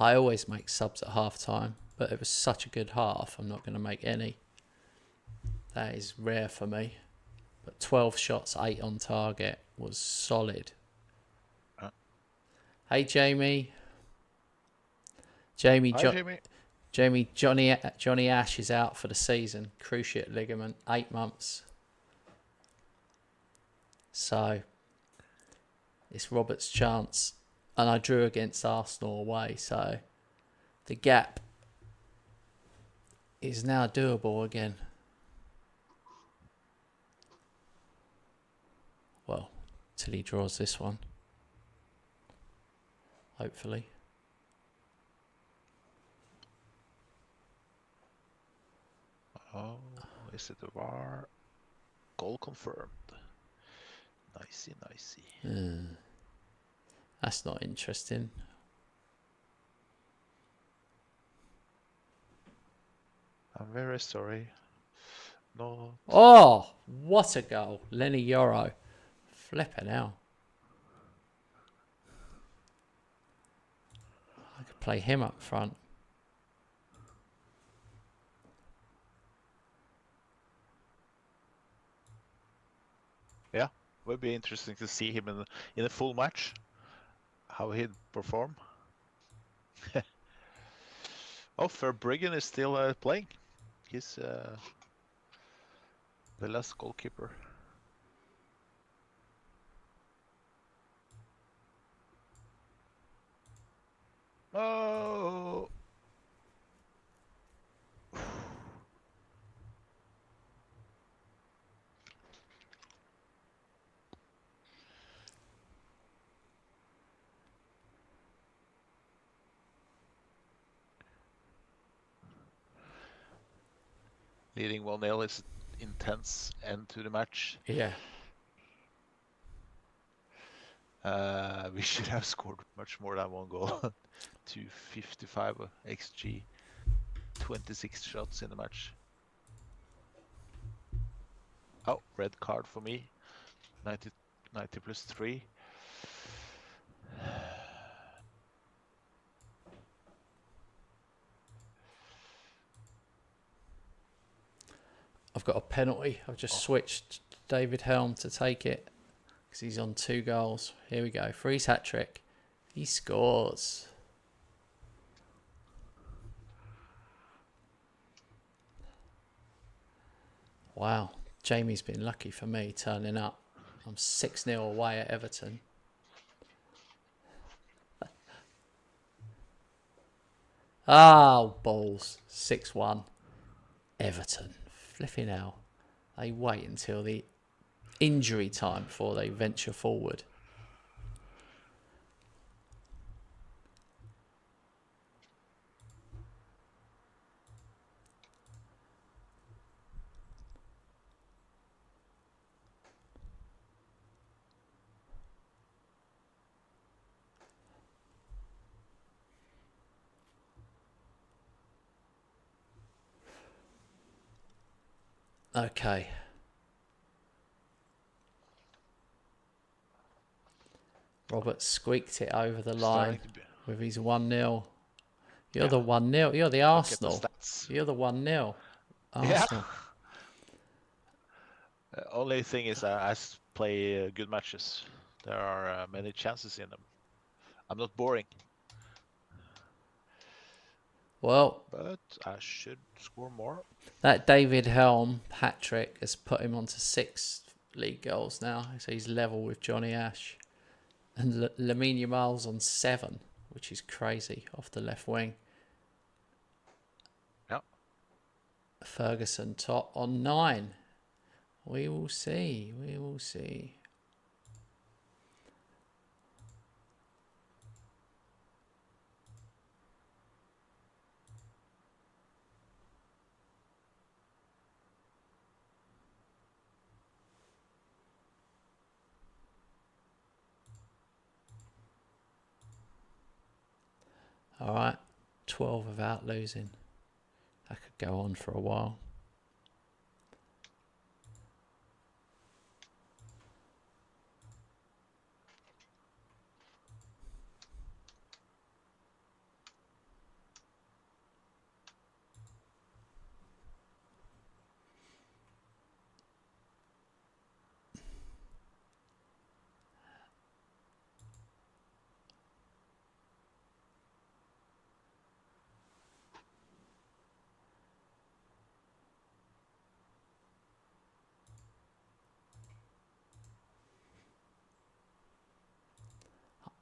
I always make subs at half time, but it was such a good half, I'm not going to make any. That is rare for me. But 12 shots, 8 on target was solid. Hey, Jamie. Hi, Jamie. Jamie, Johnny Ash is out for the season. Cruciate ligament, 8 months. So, it's Robert's chance. And I drew against Arsenal away, so the gap is now doable again. Well, till he draws this one. Hopefully. Oh, is it a VAR? Goal confirmed. Nicey. That's not interesting. I'm very sorry. No. Oh, what a goal. Lenny Yoro. Flipping hell. I could play him up front. Yeah, would be interesting to see him in a full match. How he'd perform. Oh, Verbruggen is still playing. He's the last goalkeeper. Oh! Leading 1-0 is intense end to the match. Yeah. We should have scored much more than one goal. 255 XG, 26 shots in the match. Oh, red card for me. 90 plus 3. I've got a penalty. I've just switched David Helm to take it because he's on 2 goals. Here we go. For his hat-trick. He scores. Wow. Jamie's been lucky for me turning up. I'm 6-0 away at Everton. Oh, balls. 6-1. Everton. Flipping hell. They wait until the injury time before they venture forward. Okay. Robert squeaked it over the line with his 1-0. You're the 1-0. You're the Arsenal. You're the 1-0. Arsenal. Only thing is I play good matches. There are many chances in them. I'm not boring. Well, but I should score more. That David Helm hat-trick has put him onto 6 league goals now. So he's level with Johnny Ash. And Lamine Yamal's on 7, which is crazy, off the left wing. Yeah. Ferguson top on 9. We will see. We will see. All right, 12 without losing. That could go on for a while.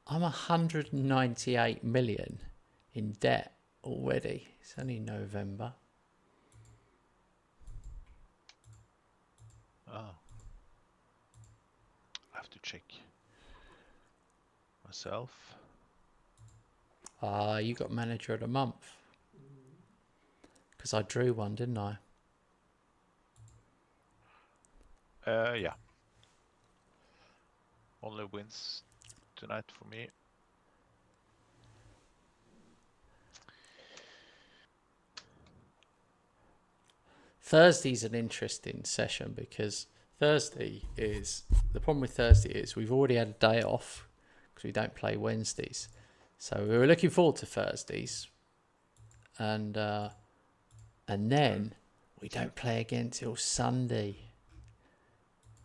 I'm 198 million in debt already. It's only November. Oh. I have to check myself. You got manager of the month. Because I drew one, didn't I? Yeah. Only wins tonight for me. Thursday's an interesting session because Thursday is... The problem with Thursday is we've already had a day off because we don't play Wednesdays. So we were looking forward to Thursdays. And then we don't play again till Sunday.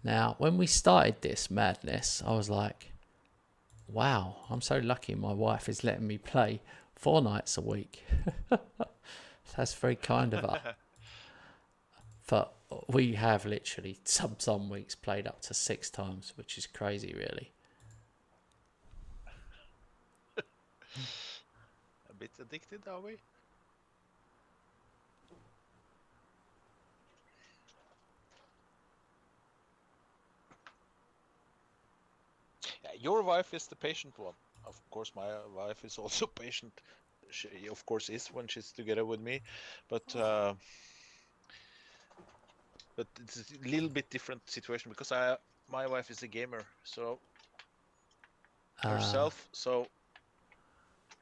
Now, when we started this madness, I was like, wow, I'm so lucky my wife is letting me play 4 nights a week. That's very kind of her. But we have literally some weeks played up to 6 times, which is crazy, really. A bit addicted, are we? Your wife is the patient one. Of course, my wife is also patient. She, of course, is when she's together with me, but it's a little bit different situation because my wife is a gamer, so herself. So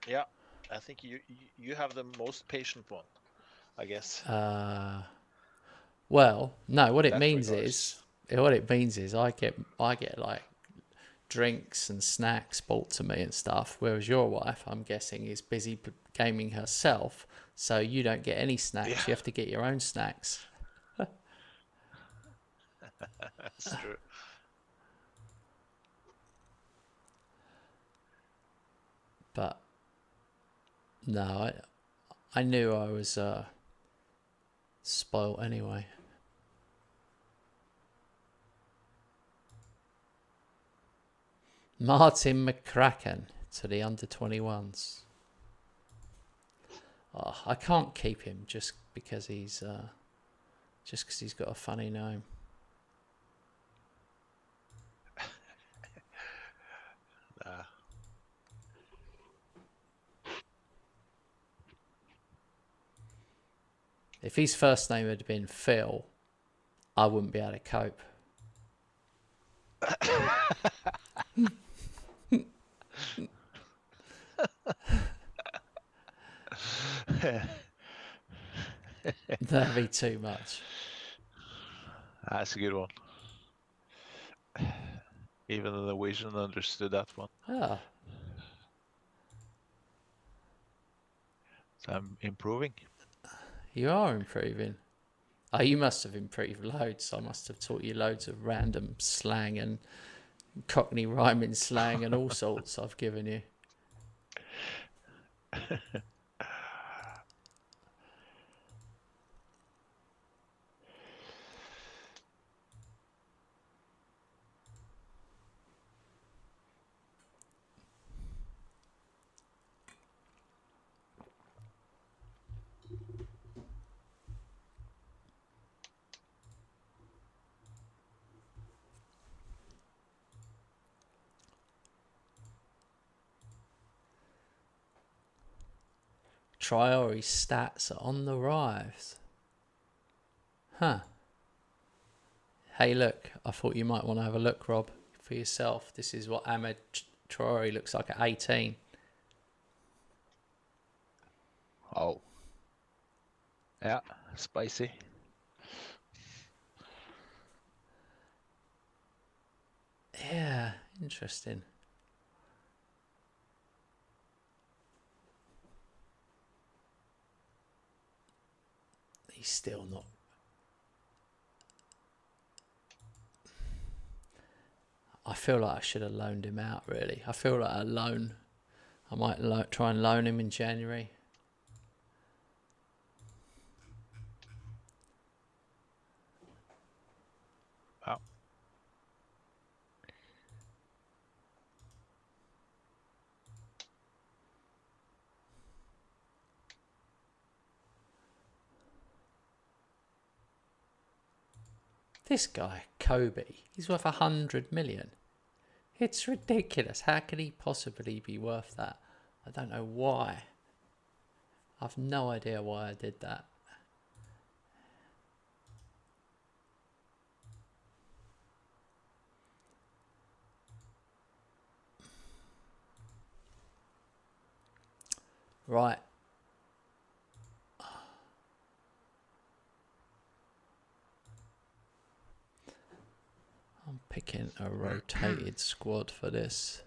yeah, I think you have the most patient one, I guess. Well, no. What it means is I get like drinks and snacks bought to me and stuff, whereas your wife, I'm guessing, is busy gaming herself, so you don't get any snacks. Yeah. You have to get your own snacks. That's true. But no, I knew I was spoilt anyway. Martin McCracken to the under-21s. Oh, I can't keep him just because he's got a funny name. If his first name had been Phil, I wouldn't be able to cope. That'd be too much. That's a good one. Even the Norwegian understood that one. Ah. So I'm improving. You are improving. Oh, you must have improved loads. I must have taught you loads of random slang and Cockney rhyming slang and all sorts I've given you. Traore stats are on the rise. Huh. Hey, look, I thought you might want to have a look, Rob, for yourself. This is what Ahmed Traore looks like at 18. Oh. Yeah, spicy. Yeah, interesting. He's still not. I feel like I should have loaned him out, really. I feel like I might try and loan him in January. Wow. This guy, Kobe, he's worth 100 million. It's ridiculous. How could he possibly be worth that? I don't know why. I've no idea why I did that. Right. I'm picking a rotated squad for this.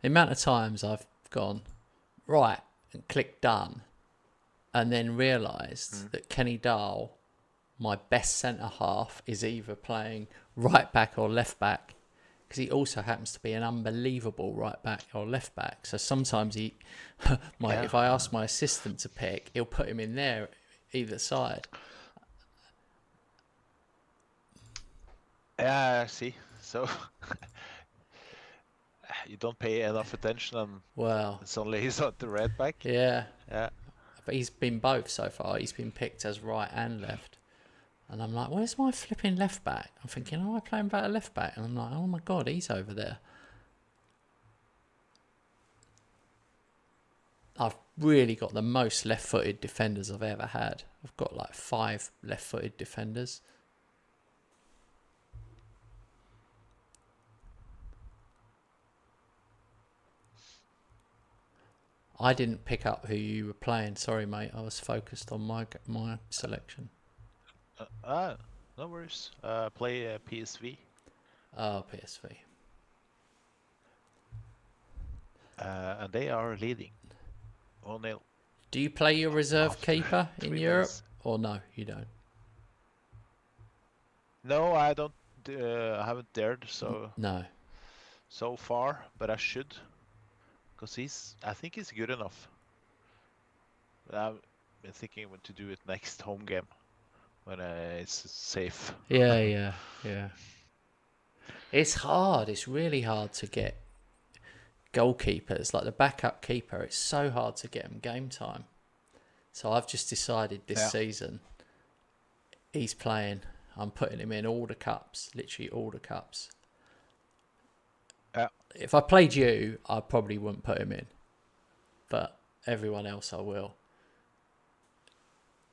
The amount of times I've gone, right, and clicked done, and then realised that Kenny Dahl, my best centre-half, is either playing right back or left back, because he also happens to be an unbelievable right back or left back. So sometimes if I ask my assistant to pick, he'll put him in there, either side. Yeah, I see. So you don't pay enough attention, and Well, suddenly he's at the red back. yeah. Yeah. But he's been both so far. He's been picked as right and left. And I'm like, where's my flipping left back? I'm thinking, am I playing better left back? And I'm like, oh my God, he's over there. I've really got the most left-footed defenders I've ever had. I've got like 5 left-footed defenders. I didn't pick up who you were playing. Sorry, mate. I was focused on my selection. No worries. Play PSV. Oh, PSV. And they are leading 1-0. Do you play your reserve After keeper in 3 Europe? minutes. Or no, you don't? No, I don't. I haven't dared No. so far, but I should, because I think he's good enough. But I've been thinking when to do it next home game when it's safe. Yeah. It's hard. It's really hard to get goalkeepers, like the backup keeper. It's so hard to get them game time. So I've just decided this season he's playing. I'm putting him in all the cups, literally all the cups. Yeah. If I played you, I probably wouldn't put him in, but everyone else I will.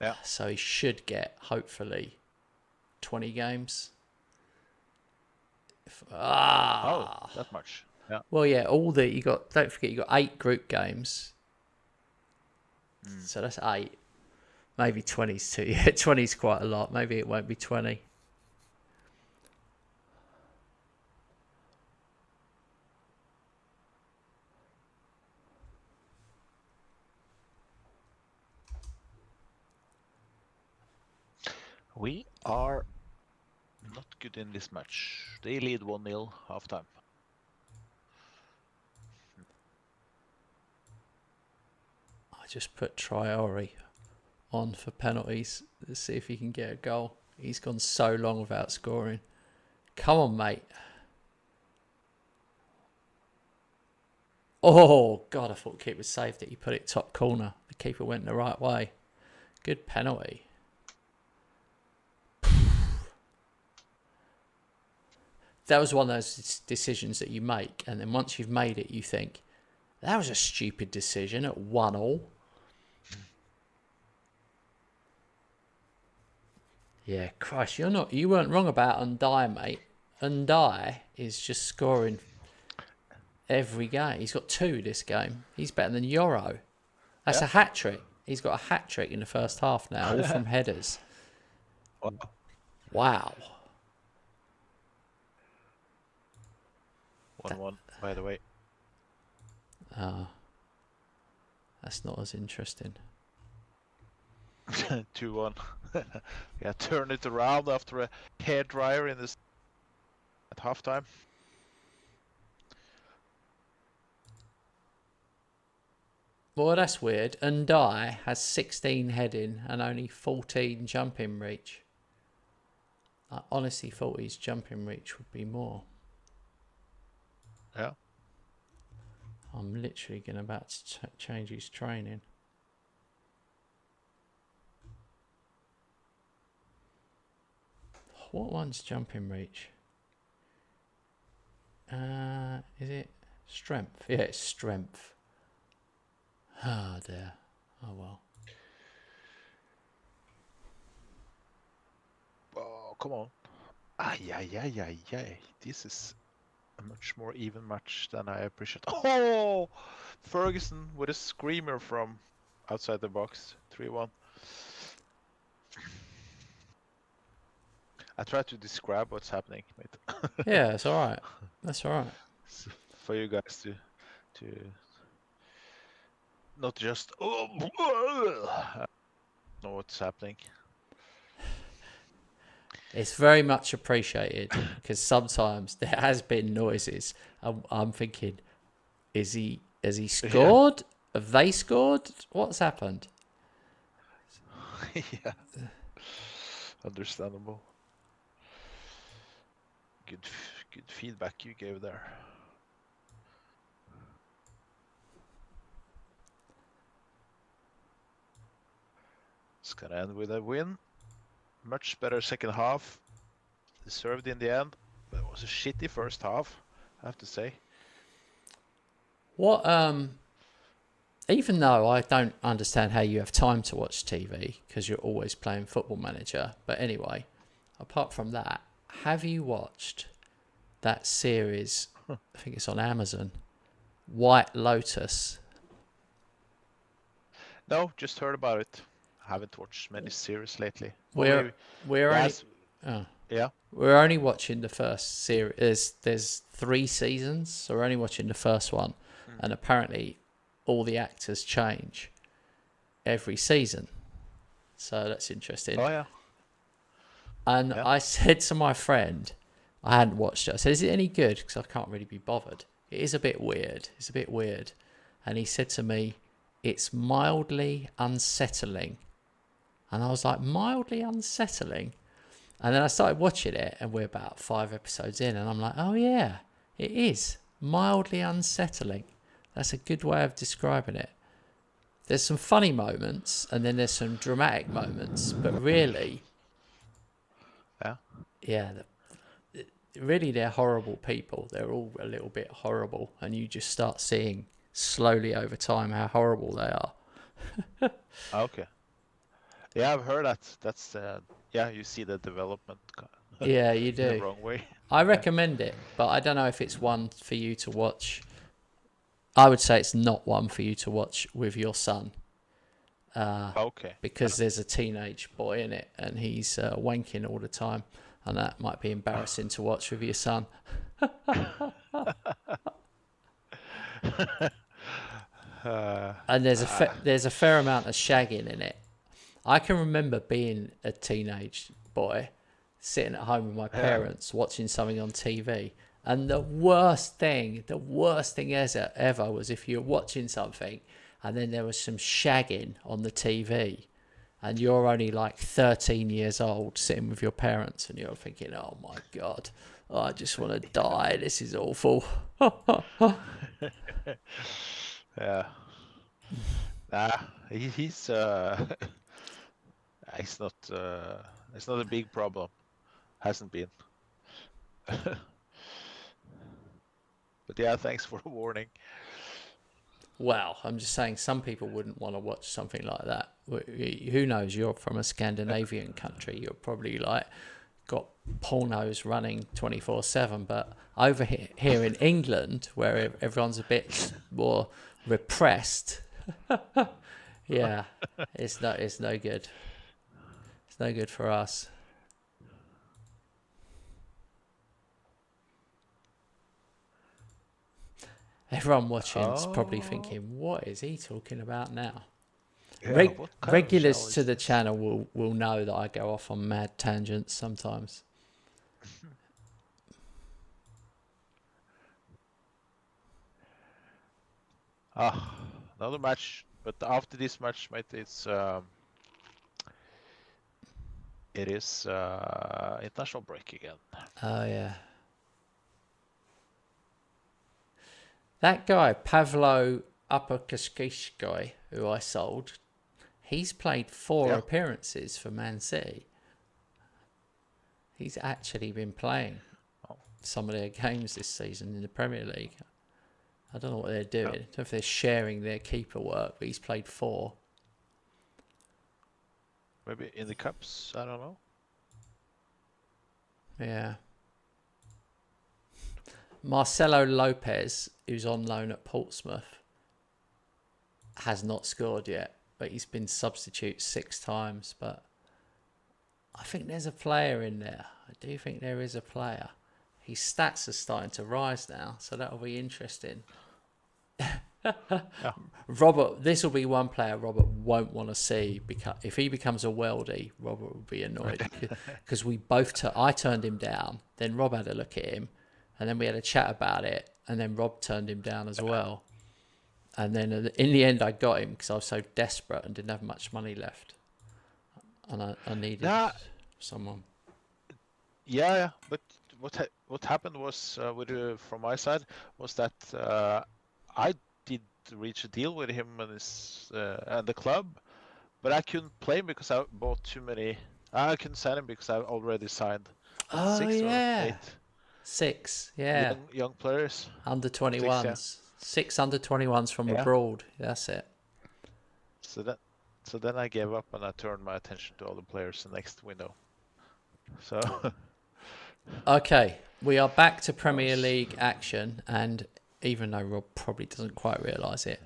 Yeah. So he should get hopefully 20 games. Oh, that much. Yeah. Well, yeah, don't forget you got 8 group games. So that's 8. Maybe 20's too. Yeah, 20's quite a lot. Maybe it won't be 20. We are not good in this match. They lead 1-0 halftime. I just put Traore on for penalties. Let's see if he can get a goal. He's gone so long without scoring. Come on, mate. Oh, God, I thought the keeper saved it. He put it top corner. The keeper went the right way. Good penalty. That was one of those decisions that you make, and then once you've made it, you think, that was a stupid decision at 1-1. Yeah, Christ, you weren't wrong about Undai, mate. Undai is just scoring every game. He's got 2 this game. He's better than Euro. That's a hat-trick. He's got a hat-trick in the first half now, all from headers. Wow. 1-1, by the way. That's not as interesting. 2-1. Yeah, turn it around after a hairdryer in this at halftime. Well, that's weird. Undai has 16 heading and only 14 jumping reach. I honestly thought his jumping reach would be more. Yeah. I'm literally going about to change his training. What one's jumping reach? Is it strength? Yeah, it's strength. Ah, dear. Oh, well. Oh, come on. Ay. This is a much more even match than I appreciate. Oh! Ferguson with a screamer from outside the box. 3-1. I try to describe what's happening, mate. Yeah, it's all right. That's all right. For you guys to not just know what's happening. It's very much appreciated because sometimes there has been noises. I'm thinking, has he scored? Yeah. Have they scored? What's happened? Yeah, understandable. Good feedback you gave there. It's gonna end with a win. Much better second half. Deserved in the end. But it was a shitty first half, I have to say. What even though I don't understand how you have time to watch TV because you're always playing Football Manager. But anyway, apart from that, have you watched that series? I think it's on Amazon. White Lotus. No, just heard about it. Haven't watched many series lately. We're only Yeah. we're only watching the first series. There's 3 seasons, so we're only watching the first one, and apparently all the actors change every season. So that's interesting. Oh yeah. And Yeah. I said to my friend, I hadn't watched it. I said, "Is it any good?" Because I can't really be bothered. It is a bit weird. It's a bit weird. And he said to me, "It's mildly unsettling." And I was like, "Mildly unsettling?" And then I started watching it, and we're about 5 episodes in, and I'm like, "Oh yeah, it is mildly unsettling." That's a good way of describing it. There's some funny moments, and then there's some dramatic moments, but really, really they're horrible people. They're all a little bit horrible, and you just start seeing slowly over time how horrible they are. Okay. Yeah, I've heard that. That's you see the development. Yeah, you do. In the wrong way. I recommend it, but I don't know if it's one for you to watch. I would say it's not one for you to watch with your son. Okay. Because there's a teenage boy in it, and he's wanking all the time, and that might be embarrassing to watch with your son. And there's a fair amount of shagging in it. I can remember being a teenage boy, sitting at home with my parents, watching something on TV. And the worst thing ever was if you're watching something and then there was some shagging on the TV and you're only like 13 years old sitting with your parents and you're thinking, "Oh my God, I just want to die. This is awful." Yeah. He's it's not a big problem. Hasn't been. But yeah, thanks for the warning. Well, I'm just saying some people wouldn't want to watch something like that. Who knows? You're from a Scandinavian country. You're probably like got pornos running 24/7. But over here in England, where everyone's a bit more repressed, yeah, it's no good. It's no good for us. Everyone watching is probably thinking, "What is he talking about now?" Yeah, Regulars to the channel will know that I go off on mad tangents sometimes. Another match, but after this match, mate, it is international break again. Oh yeah. That guy, Pavlo Upakaskishkai, who I sold, he's played 4 appearances for Man City. He's actually been playing some of their games this season in the Premier League. I don't know what they're doing. I don't know if they're sharing their keeper work, but he's played 4. Maybe in the cups, I don't know. Yeah. Marcelo Lopez, who's on loan at Portsmouth, has not scored yet, but he's been substitute 6 times. But I think there's a player in there. I do think there is a player. His stats are starting to rise now, so that'll be interesting. Robert, this will be one player Robert won't want to see because if he becomes a worldie, Robert will be annoyed because I turned him down. Then Rob had a look at him, and then we had a chat about it, and then Rob turned him down as well. And then in the end, I got him because I was so desperate and didn't have much money left, and I needed someone. Yeah, but what happened was from my side was that I did reach a deal with him and the club, but I couldn't play him because I bought too many. I couldn't sign him because I already signed 6 or 8. 6, yeah. Young players. Under 21s. 6 under 21s from abroad. That's it. So then I gave up and I turned my attention to other players in the next window. So Okay, we are back to Premier League action, and even though Rob probably doesn't quite realise it,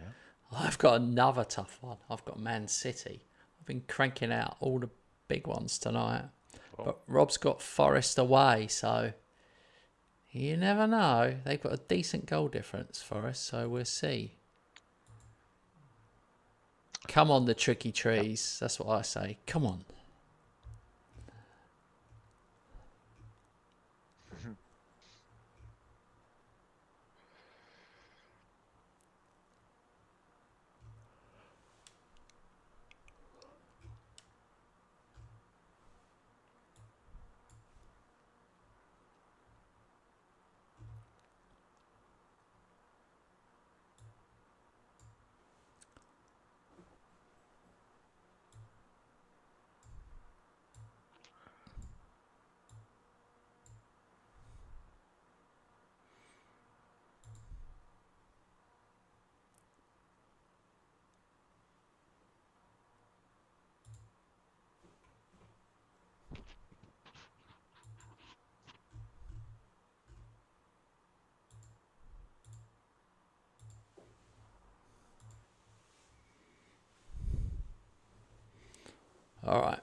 I've got another tough one. I've got Man City. I've been cranking out all the big ones tonight. But Rob's got Forest away, so you never know. They've got a decent goal difference, Forest, so we'll see. Come on, the tricky trees. That's what I say. Come on. All right.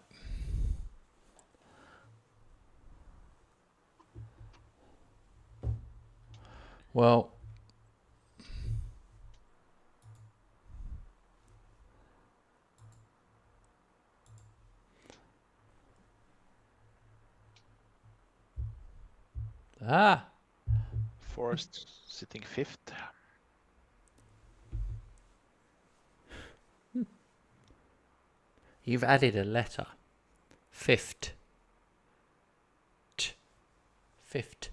Well, Forest sitting 5th. you've added a letter. Fifth. Fifth.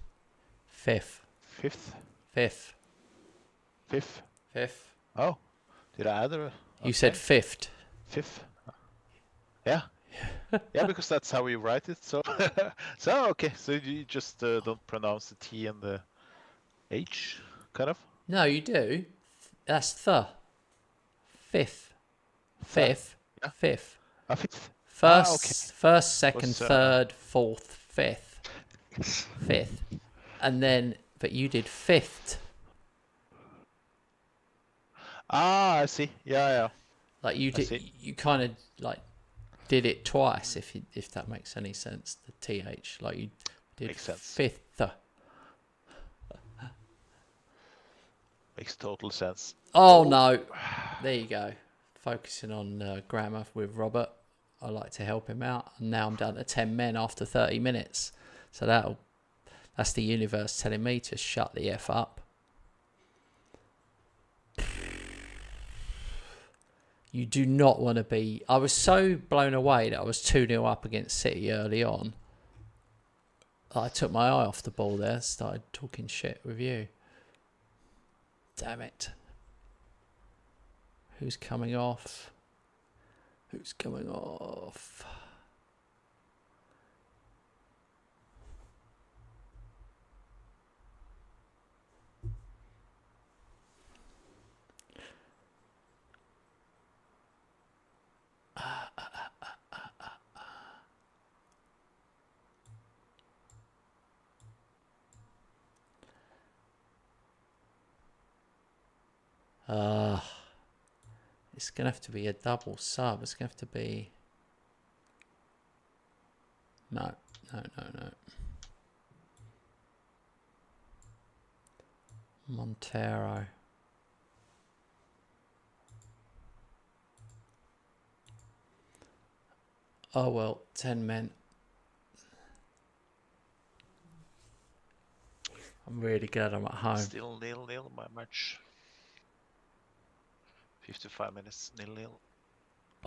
Fifth. Fifth. Fifth. Fifth. Fifth. Oh, did I add a? Okay. You said fifth. Fifth. Yeah. Yeah, because that's how we write it. So, so okay. So you just don't pronounce the T and the H, kind of. No, you do. That's the. Fifth. Fifth. Yeah. Fifth. Fifth. First, okay. first, second, Was, third, fourth, fifth. Fifth. And then, but you did fifth. I see. Yeah. Like you did, you kind of like did it twice. If that makes any sense, the th, like you did Makes sense. fifth. Makes total sense. Oh no, there you go. Focusing on grammar with Robert. I like to help him out, and now I'm down to 10 men after 30 minutes. So that's the universe telling me to shut the F up. You do not want to be... I was so blown away that I was 2-0 up against City early on. I took my eye off the ball there, started talking shit with you. Damn it. Who's coming off? Who's coming off? It's going to have to be a double sub. It's going to have to be... No. Montero. Oh well, 10 men. I'm really glad I'm at home. Still 0-0 my match. 55 minutes 0-0.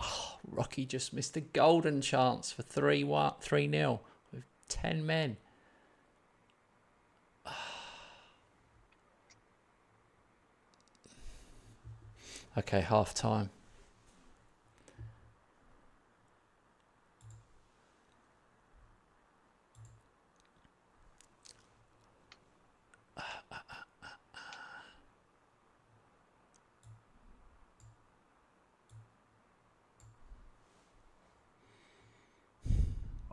Oh, Rocky just missed a golden chance for 3-0 with 10 men. Okay, half time.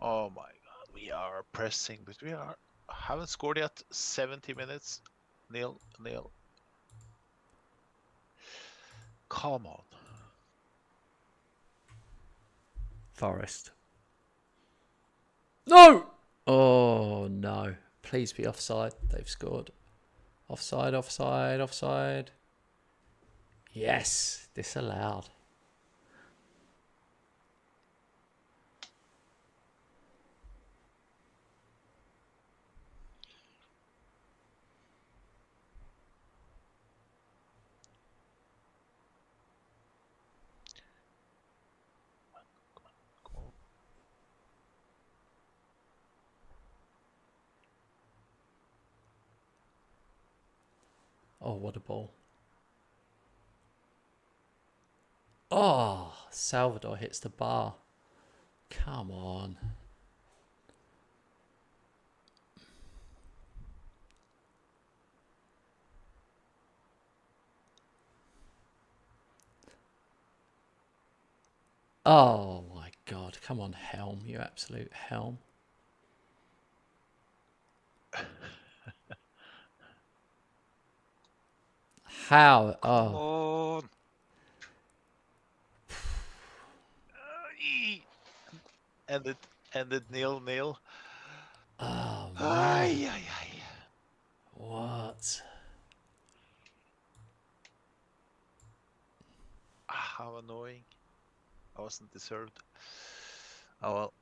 Oh my God, we are pressing, but we haven't scored yet. 70 minutes. Nil, nil. Come on. Forest. No! Oh, no. Please be offside. They've scored. Offside, offside, offside. Yes, disallowed. Come on. Oh, what a ball. Oh, Salvador hits the bar. Come on. Oh, my God. Come on, Helm. You absolute Helm. How? Come Oh. on. Ended, ended nil, nil. Oh, man. Ay, ay, ay. What? How annoying. I wasn't deserved. Oh well.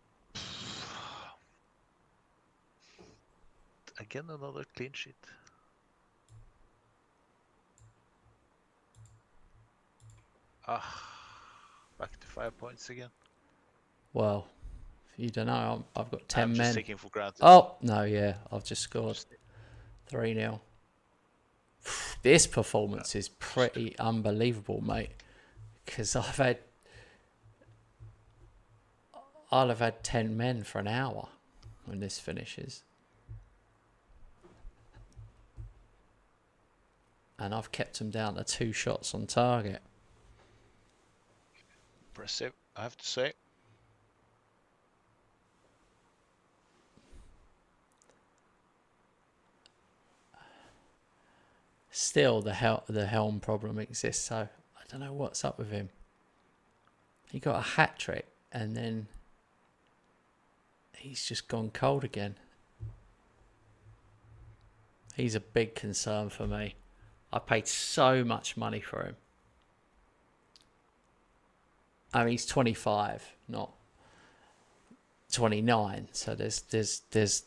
Again, another clean sheet. Back to 5 points again. Well, you don't know. I've got 10 I'm men. just taking for granted. Oh, no, yeah. I've just scored 3-0. This performance is pretty unbelievable, mate. Because I'll have had 10 men for an hour when this finishes. And I've kept them down to 2 shots on target. Impressive, I have to say. Still, the Helm problem exists, so I don't know what's up with him. He got a hat trick and then he's just gone cold again. He's a big concern for me. I paid so much money for him. I mean, he's 25, not 29, so there's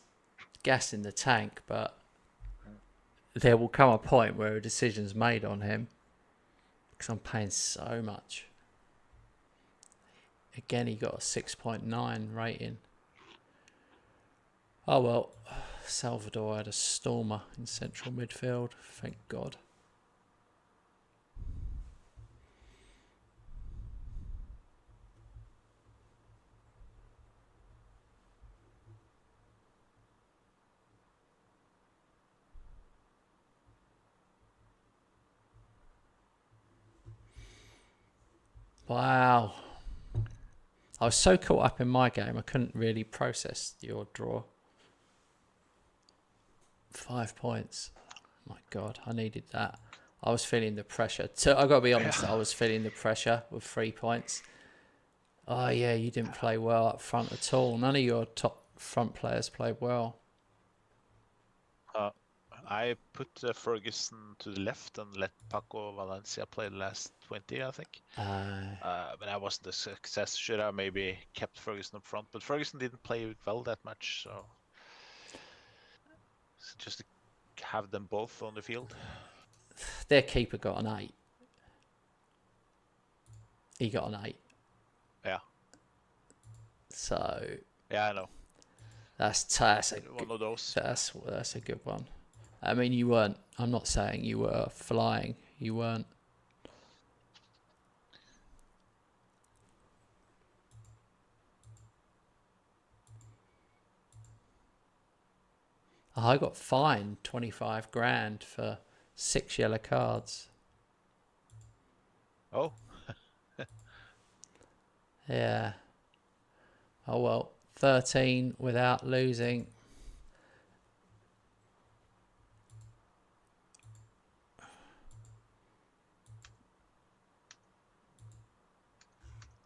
gas in the tank, but there will come a point where a decision's made on him because I'm paying so much. Again, he got a 6.9 rating. Oh well, Salvador had a stormer in central midfield, thank God. Wow. I was so caught up in my game, I couldn't really process your draw. 5 points. My God, I needed that. I was feeling the pressure. So I got to be honest, I was feeling the pressure with 3 points. Oh, yeah, you didn't play well up front at all. None of your top front players played well. I put Ferguson to the left and let Paco Valencia play the last 20, I think. But that wasn't a success. Should have maybe kept Ferguson up front, but Ferguson didn't play well that much, so just to have them both on the field. Their keeper got an 8. He got an 8. Yeah. So yeah, I know. That's one of those. That's a good one. I mean, you weren't. I'm not saying you were flying. You weren't. I got fined 25 grand for 6 yellow cards. Oh. Yeah. Oh well, 13 without losing.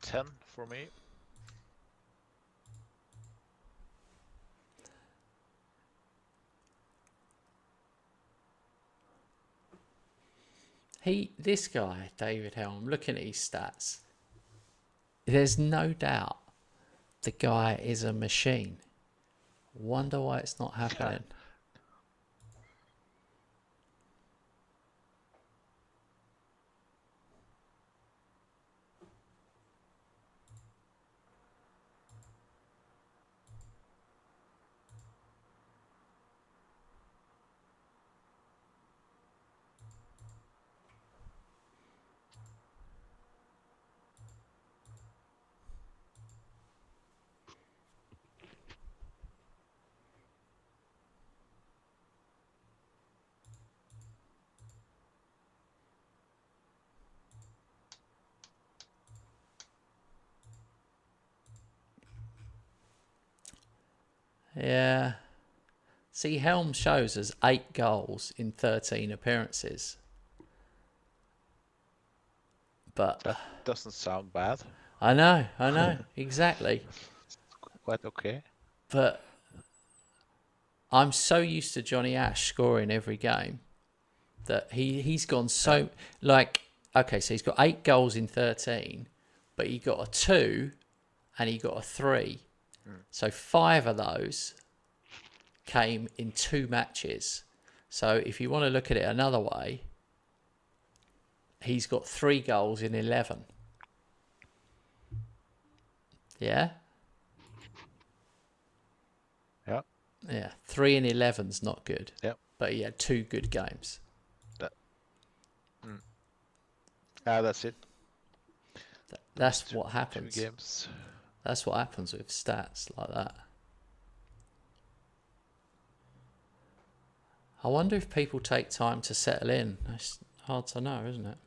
$10 for me. This guy, David Helm, looking at his stats, there's no doubt the guy is a machine. Wonder why it's not happening. Yeah. See, Helm shows us 8 goals in 13 appearances. But that doesn't sound bad. I know, exactly. Quite okay. But I'm so used to Johnny Ash scoring every game that he's gone so, like, okay, so he's got 8 goals in 13, but he got a 2 and he got a 3. So 5 of those came in 2 matches. So if you want to look at it another way, he's got 3 goals in 11. Yeah? Yeah. Yeah, 3 in 11's not good. Yeah. But he had 2 good games. That's it. That's what happens. 2 games. That's what happens with stats like that. I wonder if people take time to settle in. It's hard to know, isn't it?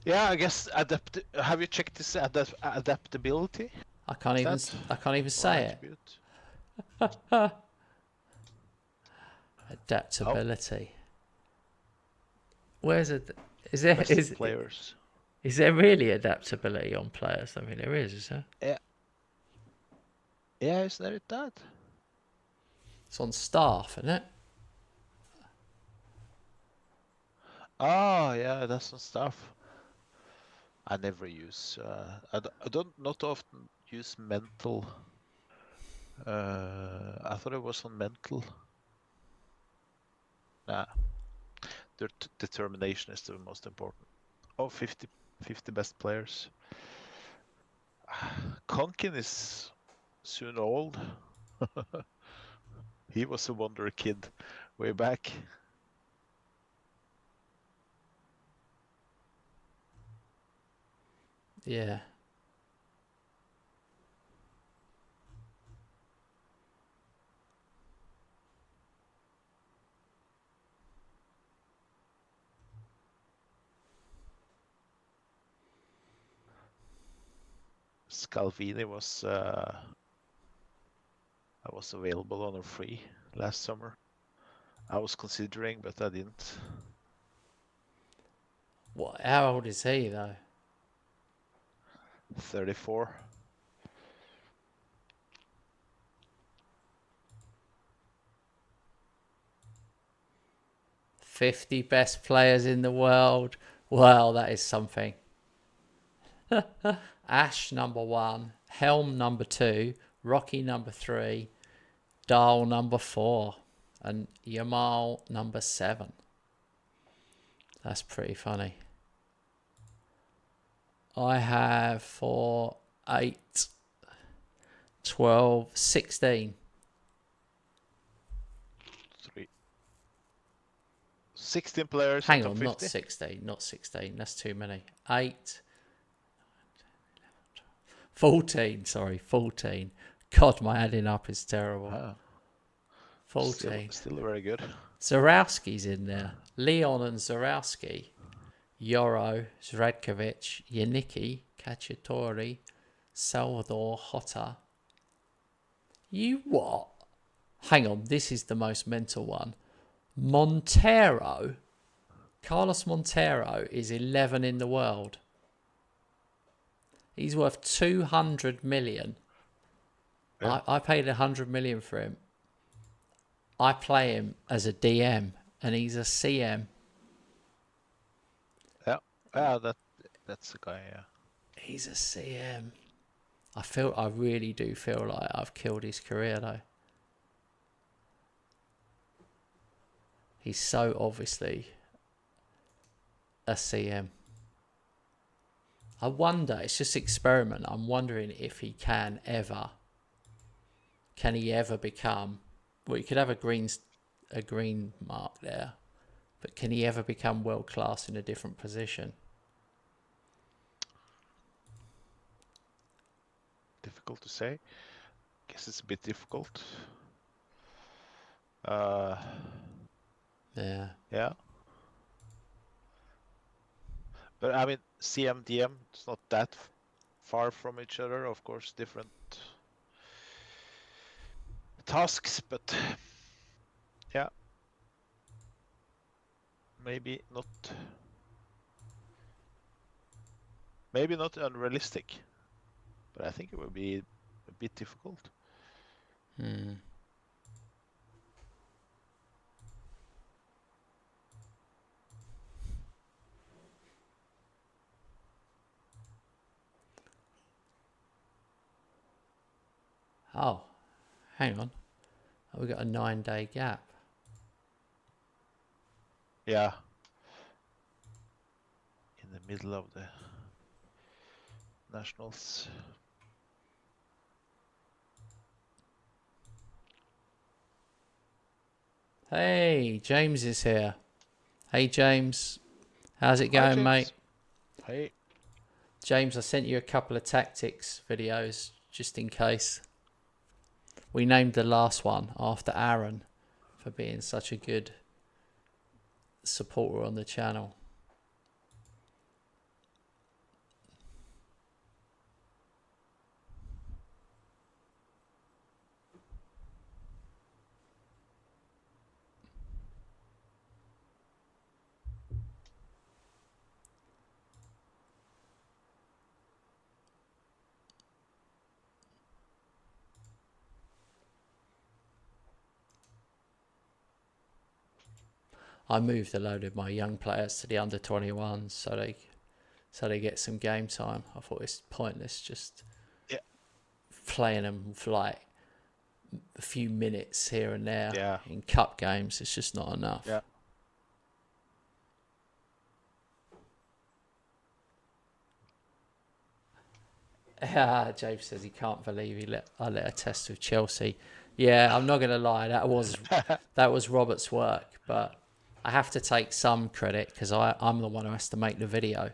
Yeah, I guess have you checked this adaptability? I can't even say it. Adaptability. Where's it? Is players? Is there really adaptability on players? I mean, there is there? Yeah. Yeah, isn't it that? It's on staff, isn't it? Oh, yeah, that's some stuff. I never use. I don't not often use mental. I thought it was on mental. Nah, their determination is the most important. Oh, 50 best players. Konkin is soon old. He was a wonder kid way back. Yeah. Scalvini was available on a free last summer. I was considering, but I didn't. What? How old is he though? 34. "50 best players in the world." Well, that is something. Ash number 1, Helm number 2, Rocky number 3, Dahl number 4, and Yamal number 7. That's pretty funny. I have 4, 8, 12, 16. 16 players. Hang on, not 16. That's too many. 8, 14. Sorry, 14. God, my adding up is terrible. Wow. 14. Still very good. Zarowski's in there. Leon and Zarowski. Yoro, Zradkovic, Yannicki, Cacciatore, Salvador Jota. You what? Hang on, this is the most mental one. Montero. Carlos Montero is 11 in the world. He's worth 200 million. Yeah. I paid 100 million for him. I play him as a DM and he's a CM. Yeah, that's the guy. Yeah. He's a CM. I really do feel like I've killed his career though. He's so obviously a CM. I wonder, it's just experiment. I'm wondering if he can ever become, well, you could have a green mark there, but can he ever become world class in a different position? Difficult to say. Guess it's a bit difficult. Yeah. Yeah. But I mean, CM, DM, it's not that far from each other. Of course, different tasks, but yeah, maybe not unrealistic, but I think it would be a bit difficult. Oh, hang on. We've got a 9-day gap. Yeah. In the middle of the nationals. Hey, James is here. Hey, James. How's it going, mate? Hey. James, I sent you a couple of tactics videos just in case. We named the last one after Aaron for being such a good supporter on the channel. I moved a load of my young players to the under 21s so they get some game time. I thought it's pointless just playing them for like a few minutes here and there in cup games. It's just not enough. Yeah. James says he can't believe I let a test with Chelsea. Yeah, I'm not gonna lie, that was Robert's work, but I have to take some credit because I'm the one who has to make the video.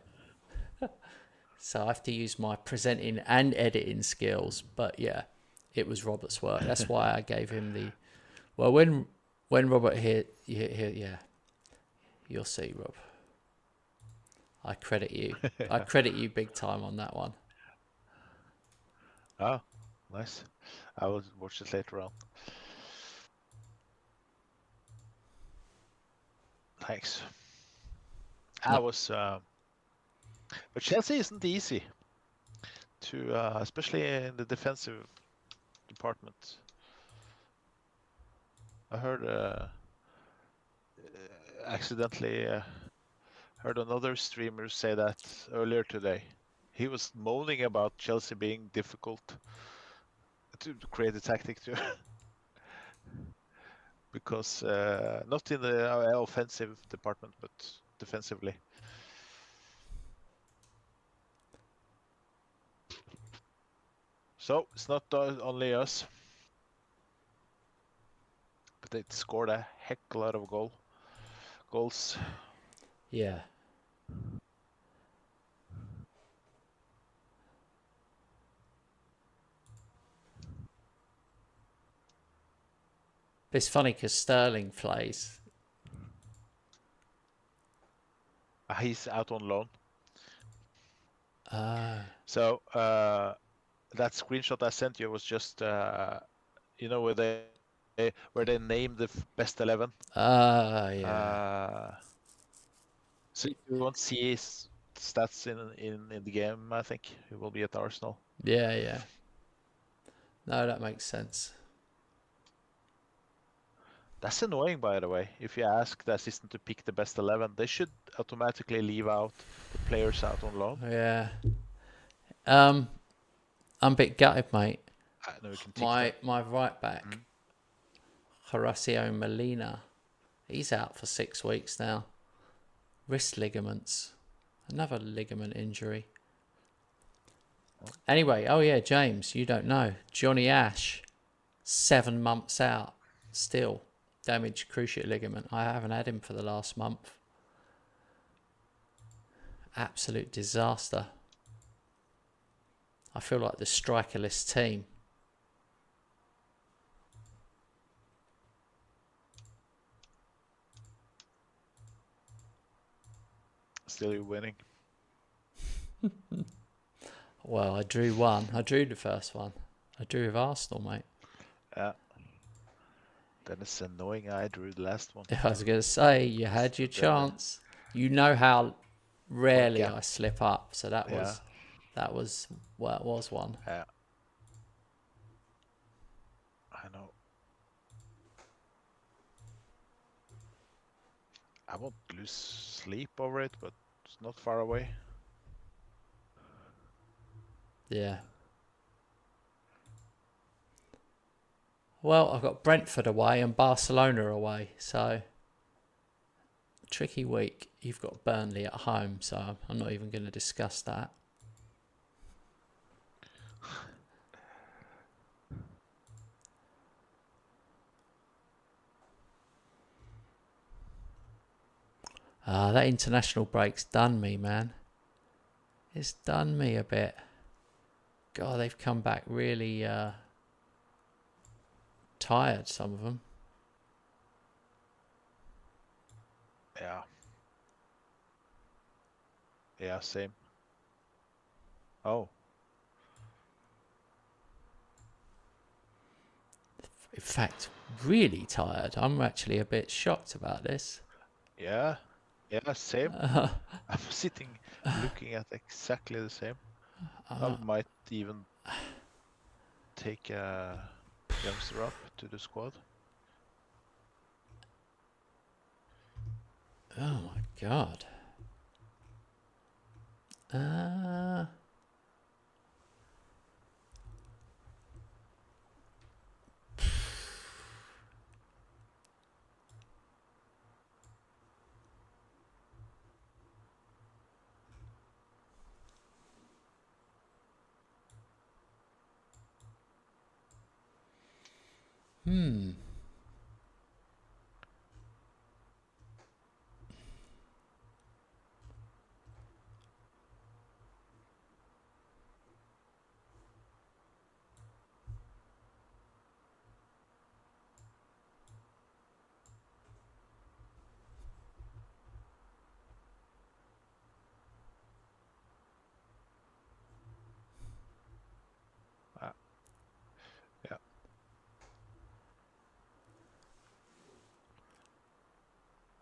So I have to use my presenting and editing skills. But yeah, it was Robert's work. That's why I gave him the. Well, when Robert here, yeah, you'll see, Rob. I credit you. I credit you big time on that one. Oh, nice. I will watch it later on. Thanks. But Chelsea isn't easy to, especially in the defensive department. I heard accidentally heard another streamer say that earlier today. He was moaning about Chelsea being difficult to create a tactic to. Because not in the offensive department, but defensively. So it's not only us, but they scored a heck a lot of goals. Yeah. It's funny because Sterling plays. He's out on loan. Ah. So that screenshot I sent you was just you know where they name the best 11. Yeah. So you won't see his stats in the game. I think he will be at Arsenal. Yeah. No, that makes sense. That's annoying, by the way. If you ask the assistant to pick the best 11, they should automatically leave out the players out on loan. Yeah. I'm a bit gutted, mate. I know we can tick that. My right back, Horacio Molina, he's out for 6 weeks now. Wrist ligaments. Another ligament injury. Anyway, oh yeah, James, you don't know. Johnny Ash, 7 months out. Still. Damaged cruciate ligament. I haven't had him for the last month. Absolute disaster. I feel like the strikerless team. Still you're winning. Well, I drew one. I drew the first one. I drew with Arsenal, mate. Yeah. Then it's annoying I drew the last one. I was going to say, you had your chance. You know how rarely I slip up, so that was well, it was one. Yeah. I know. I won't lose sleep over it, but it's not far away. Yeah. Well, I've got Brentford away and Barcelona away, so tricky week. You've got Burnley at home, so I'm not even going to discuss that. That international break's done me, man. It's done me a bit. God, they've come back really tired, some of them. Yeah. Yeah, same. Oh. In fact, really tired. I'm actually a bit shocked about this. Yeah. Yeah, same. I'm sitting looking at exactly the same. I might even take a youngster up to the squad. Oh my god. Yeah.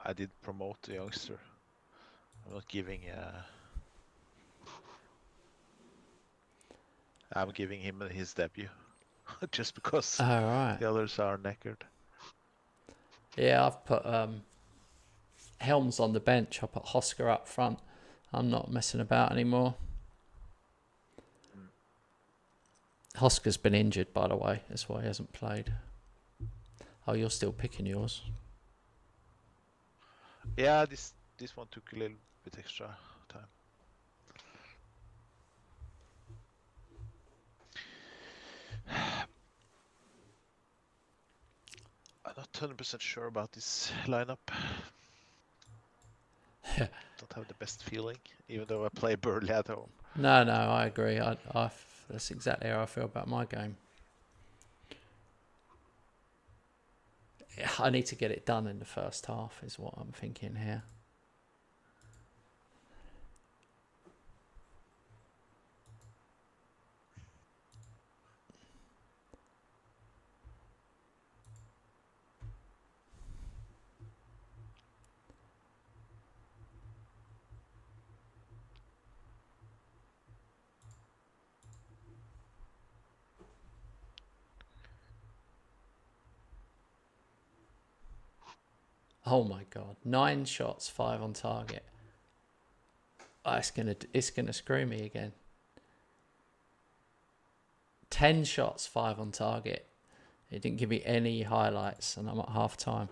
I did promote the youngster. I'm not giving I'm giving him his debut just because Right. the others are knackered. Yeah, I've put Helms on the bench. I put Hosker up front. I'm not messing about anymore. Hosker's been injured, by the way. That's why he hasn't played. Oh, you're still picking yours. Yeah, this one took a little bit extra time. I'm not 100% sure about this lineup. Don't have the best feeling, even though I play Burnley at home. No, I agree. That's exactly how I feel about my game. I need to get it done in the first half, is what I'm thinking here. Oh my God. 9 shots, 5 on target. Oh, it's gonna screw me again. 10 shots, 5 on target. It didn't give me any highlights, and I'm at half time.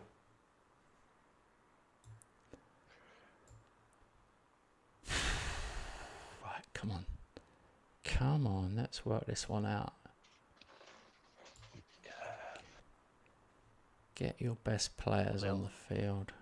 Right, come on. Come on, let's work this one out. Get your best players on the field.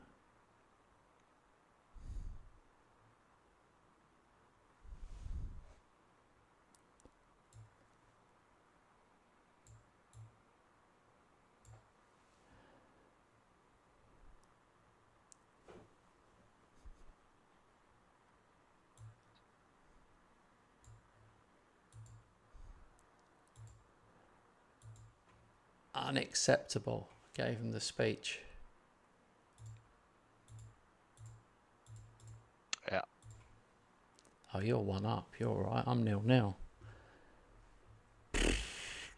Unacceptable. Gave him the speech. Yeah. Oh, you're 1 up. You're all right. I'm 0-0.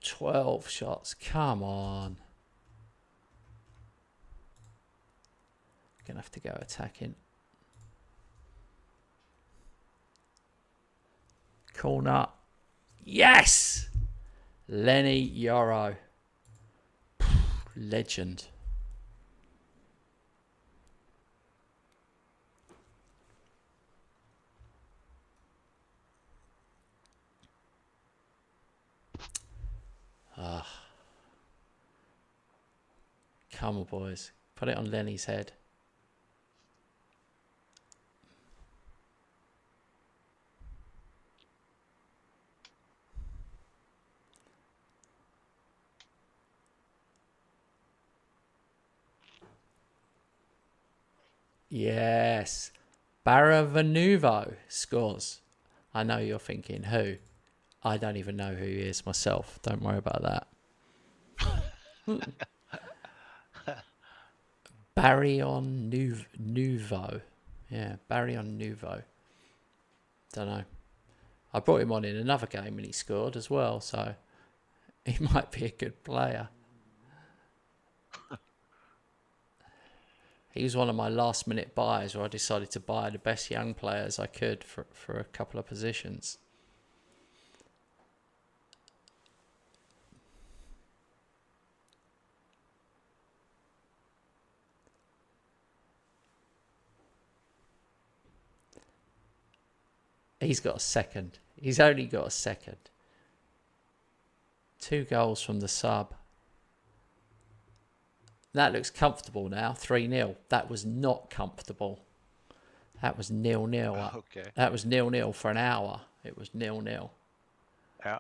12 shots. Come on. Gonna have to go attacking. Corner. Yes! Lenny Yoro. Legend. Come on, boys. Put it on Lenny's head. Yes. Baravanuvo scores. I know you're thinking, who? I don't even know who he is myself. Don't worry about that. Barrion Nuvo. Yeah, Barrion Nuvo. Don't know. I brought him on in another game and he scored as well, so he might be a good player. He was one of my last minute buys where I decided to buy the best young players I could for a couple of positions. He's got a second. He's only got a second. 2 goals from the sub. That looks comfortable now. 3-0. That was not comfortable. That was 0-0. Okay. That was 0-0 for an hour. It was 0-0. Yeah.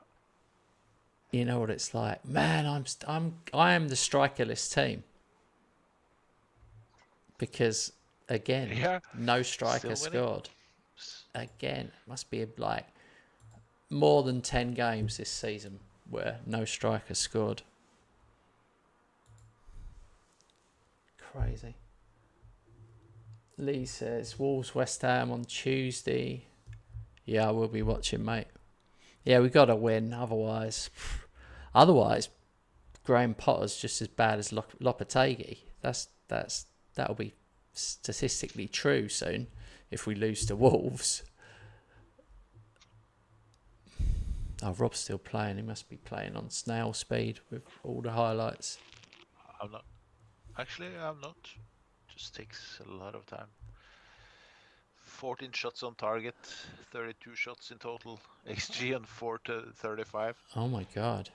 You know what it's like, man. I am the strikerless team because again, no striker scored. Again, it must be like more than 10 games this season where no striker scored. Crazy. Lee says Wolves West Ham on Tuesday. Yeah, I will be watching, mate. Yeah, we got to win. Otherwise, Graham Potter's just as bad as Lopetegui. That'll be statistically true soon if we lose to Wolves. Oh, Rob's still playing. He must be playing on snail speed with all the highlights. I'm not. Actually, I'm not. Just takes a lot of time. 14 shots on target, 32 shots in total. XG on 4-35. Oh my God.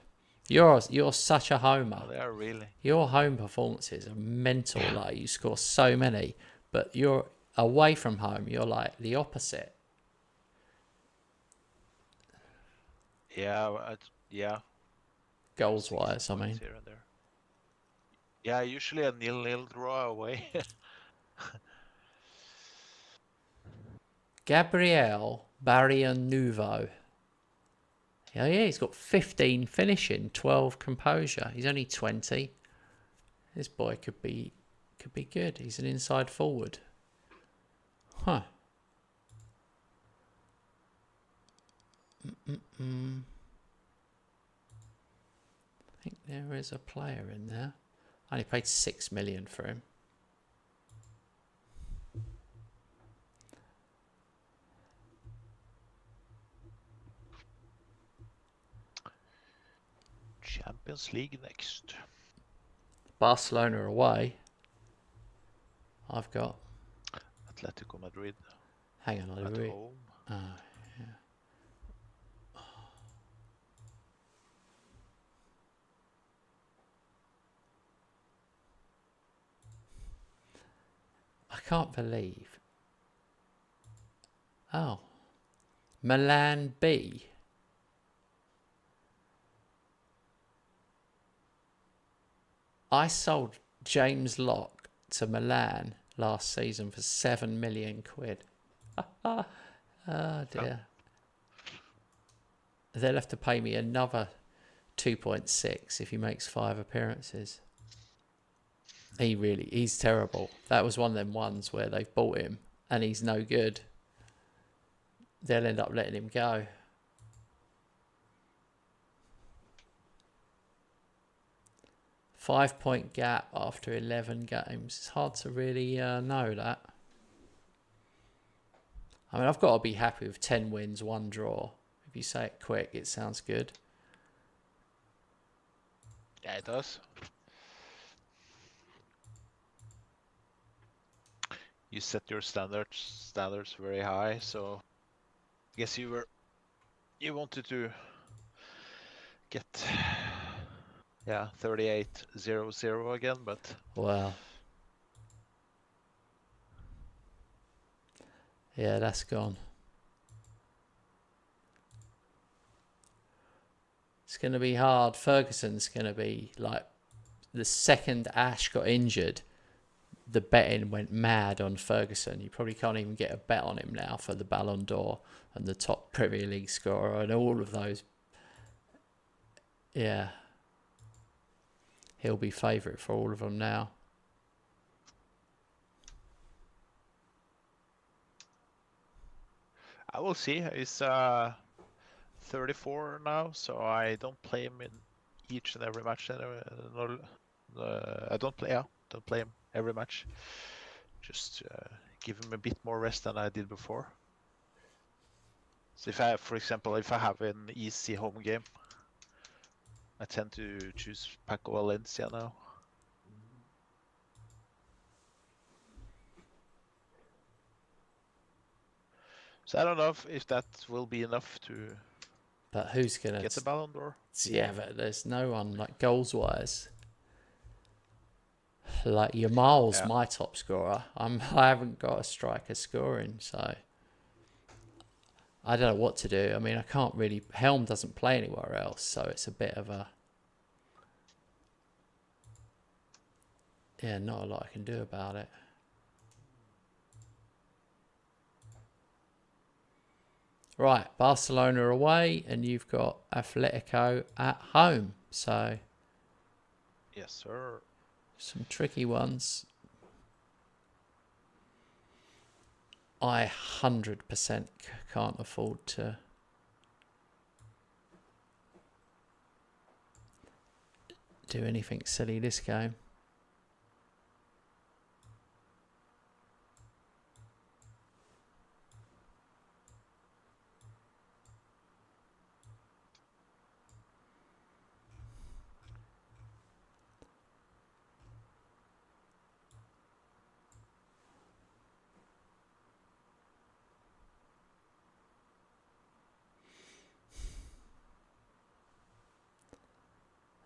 You're such a homer. Oh, they are really. Your home performances are mental. Like you score so many, but you're away from home. You're like the opposite. Yeah, yeah. Goals wise, I mean. Here and there. Yeah, usually a 0-0 draw away. Gabriel Barrianuvo. Yeah, he's got 15 finishing, 12 composure. He's only 20. This boy could be good. He's an inside forward. Huh. I think there is a player in there. I only paid 6 million for him. Champions League next. Barcelona away. I've got. Atletico Madrid Hang on, at home. Oh, yeah. I can't believe. Oh. Milan B. I sold James Locke to Milan last season for 7 million quid. Oh dear. They'll have to pay me another 2.6 if he makes 5 appearances. He's terrible. That was one of them ones where they've bought him and he's no good. They'll end up letting him go. Five-point gap after 11 games. It's hard to really know that. I mean, I've got to be happy with 10 wins, 1 draw. If you say it quick, it sounds good. Yeah, it does. You set your standards very high, so I guess you wanted to get 38-0-0 again, but Well, yeah, that's gone. It's going to be hard. Ferguson's going to be like, the second Ash got injured, the betting went mad on Ferguson. You probably can't even get a bet on him now for the Ballon d'Or and the top Premier League scorer and all of those. Yeah. He'll be favourite for all of them now. I will see. He's 34 now, so I don't play him in each and every match. I don't play him every match. Just give him a bit more rest than I did before. So if I have an easy home game, I tend to choose Paco Valencia now. So I don't know if that will be enough to. But who's gonna get the Ballon d'Or? Yeah, but there's no one like goals wise. Like Yamal's my top scorer. I haven't got a striker scoring, so I don't know what to do. I mean, I can't really. Helm doesn't play anywhere else, so it's a bit of a not a lot I can do about it. Right, Barcelona away, and you've got Atletico at home. So, yes, sir. Some tricky ones. I 100% can't afford to do anything silly this game.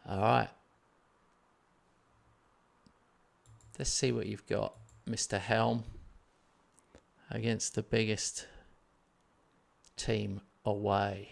All right. Let's see what you've got, Mr. Helm, against the biggest team away.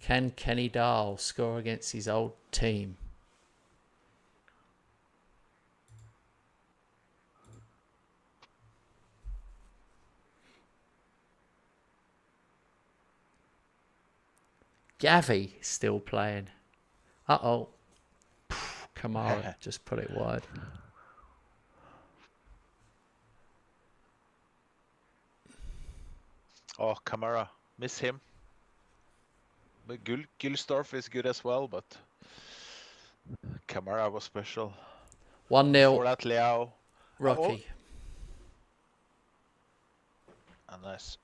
Can Kenny Dahl score against his old team? Gavi still playing. Uh-oh. Kamara just put it wide. Oh, Kamara, miss him. But Gülstorff is good as well, but Kamara was special. 1-0. Before that, Leao. Rocky. Nice.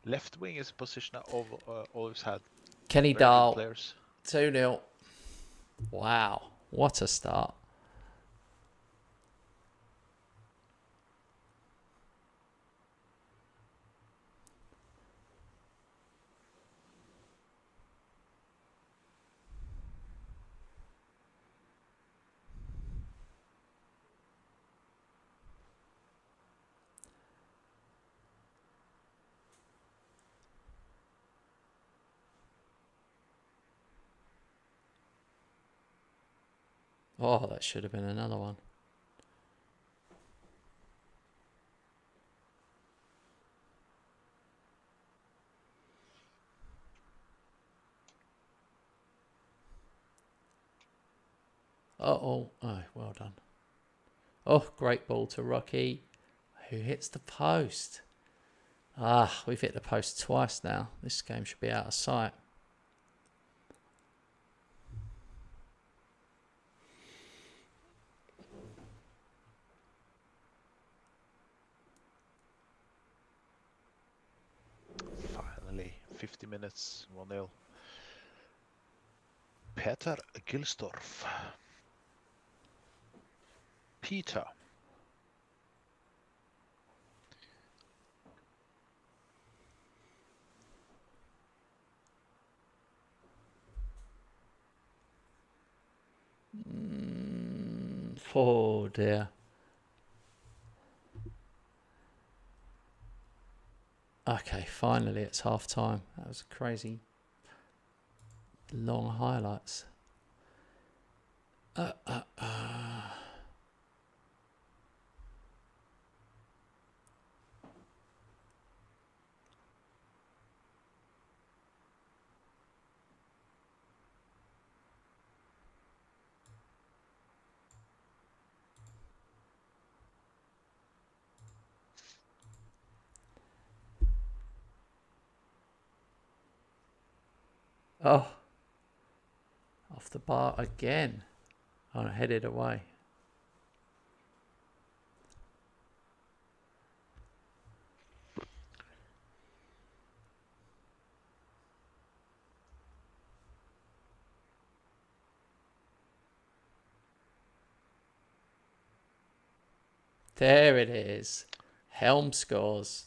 Left wing is a position I've always had. Kenny Very good Dahl. players. 2-0. Wow. What a start. Oh, that should have been another one. Oh, well done. Oh, great ball to Rocky, who hits the post. We've hit the post twice now. This game should be out of sight. Finally, 50 minutes, 1-0. Peter Gülstorff. Peter. Oh dear. Okay, finally it's half time. That was crazy. Long highlights. Oh, off the bar again. Oh, headed away. There it is. Helm scores.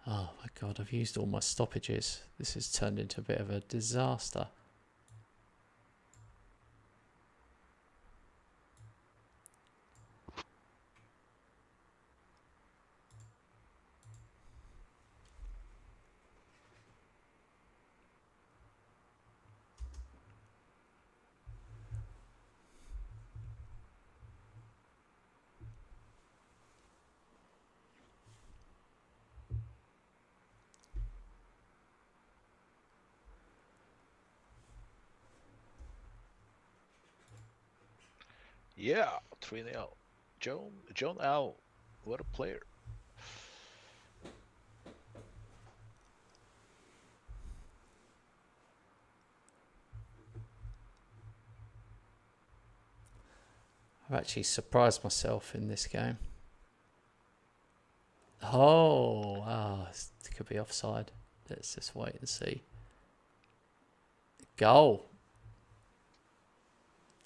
Oh my God, I've used all my stoppages. This has turned into a bit of a disaster. Yeah, 3-0. John Al, what a player. I've actually surprised myself in this game. Oh, it could be offside. Let's just wait and see. Goal.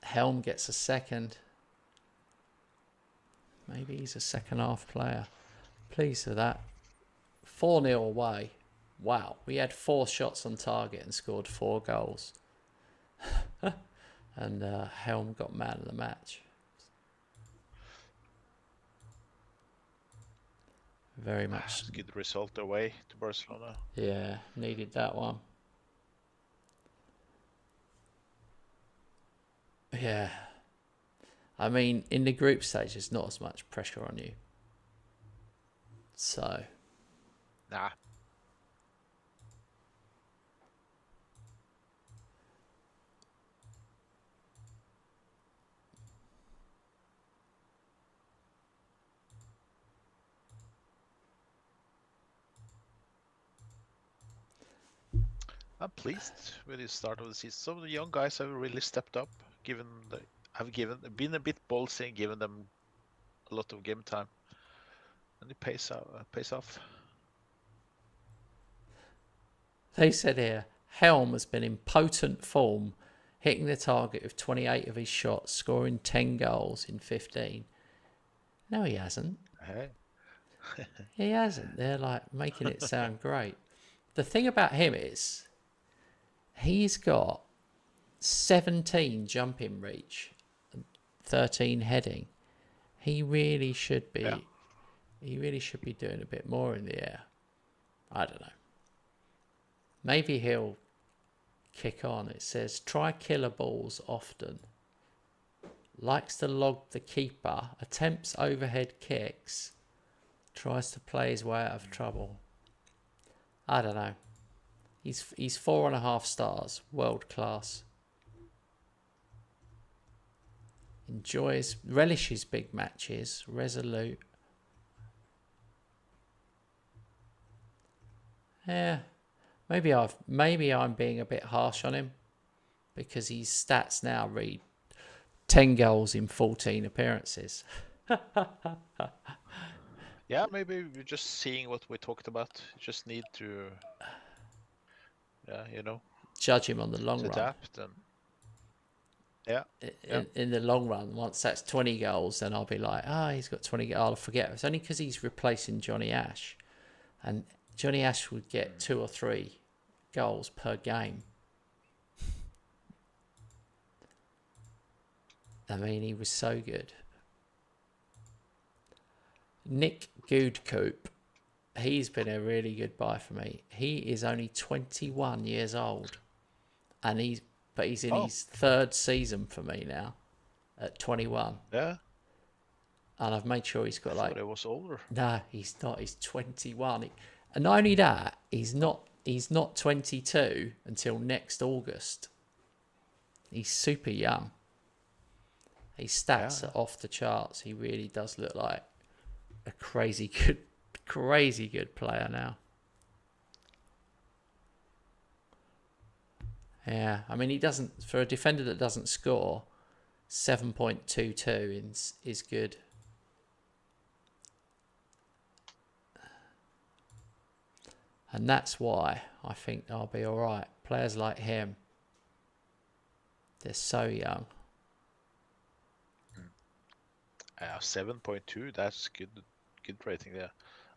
Helm gets a second. Maybe he's a second half player. Pleased with that. 4-0 away. Wow, we had 4 shots on target and scored 4 goals. And Helm got man of the match. Very much. Good result away to Barcelona. Yeah, needed that one. Yeah. I mean, in the group stage, there's not as much pressure on you. So. Nah. I'm pleased with the start of the season. Some of the young guys have really stepped up, been a bit ballsy and given them a lot of game time, and it pays off. They said here, Helm has been in potent form, hitting the target with 28 of his shots, scoring 10 goals in 15. No, he hasn't. Hey. He hasn't. They're like making it sound great. The thing about him is he's got 17 jumping reach and 13 heading. He really should be. Yeah. He really should be doing a bit more in the air. I don't know. Maybe he'll kick on. It says try killer balls often. Likes to log the keeper. Attempts overhead kicks. Tries to play his way out of trouble. I don't know. He's 4.5 stars. World class. Relishes big matches. Resolute. Yeah. Maybe I'm being a bit harsh on him because his stats now read 10 goals in 14 appearances. Yeah, maybe we're just seeing what we talked about. You just need to, Judge him on the long to run. adapt and yeah. In the long run, once that's 20 goals, then I'll be like, he's got 20 goals. I'll forget. It's only because he's replacing Johnny Ash. And Johnny Ash would get 2 or 3 goals per game. I mean, he was so good. Nick Goodcoop, he's been a really good buy for me. He is only 21 years old, and he's in his third season for me now at 21. Yeah. And I've made sure he's got I thought it was older. No, he's not. He's 21. And not only that, he's not 22 until next August. He's super young. His stats are off the charts. He really does look like a crazy good player now. Yeah, I mean, he doesn't, for a defender that doesn't score, 7.22 is good. And that's why I think I'll be all right. Players like him, they're so young. 7.2, that's good rating there.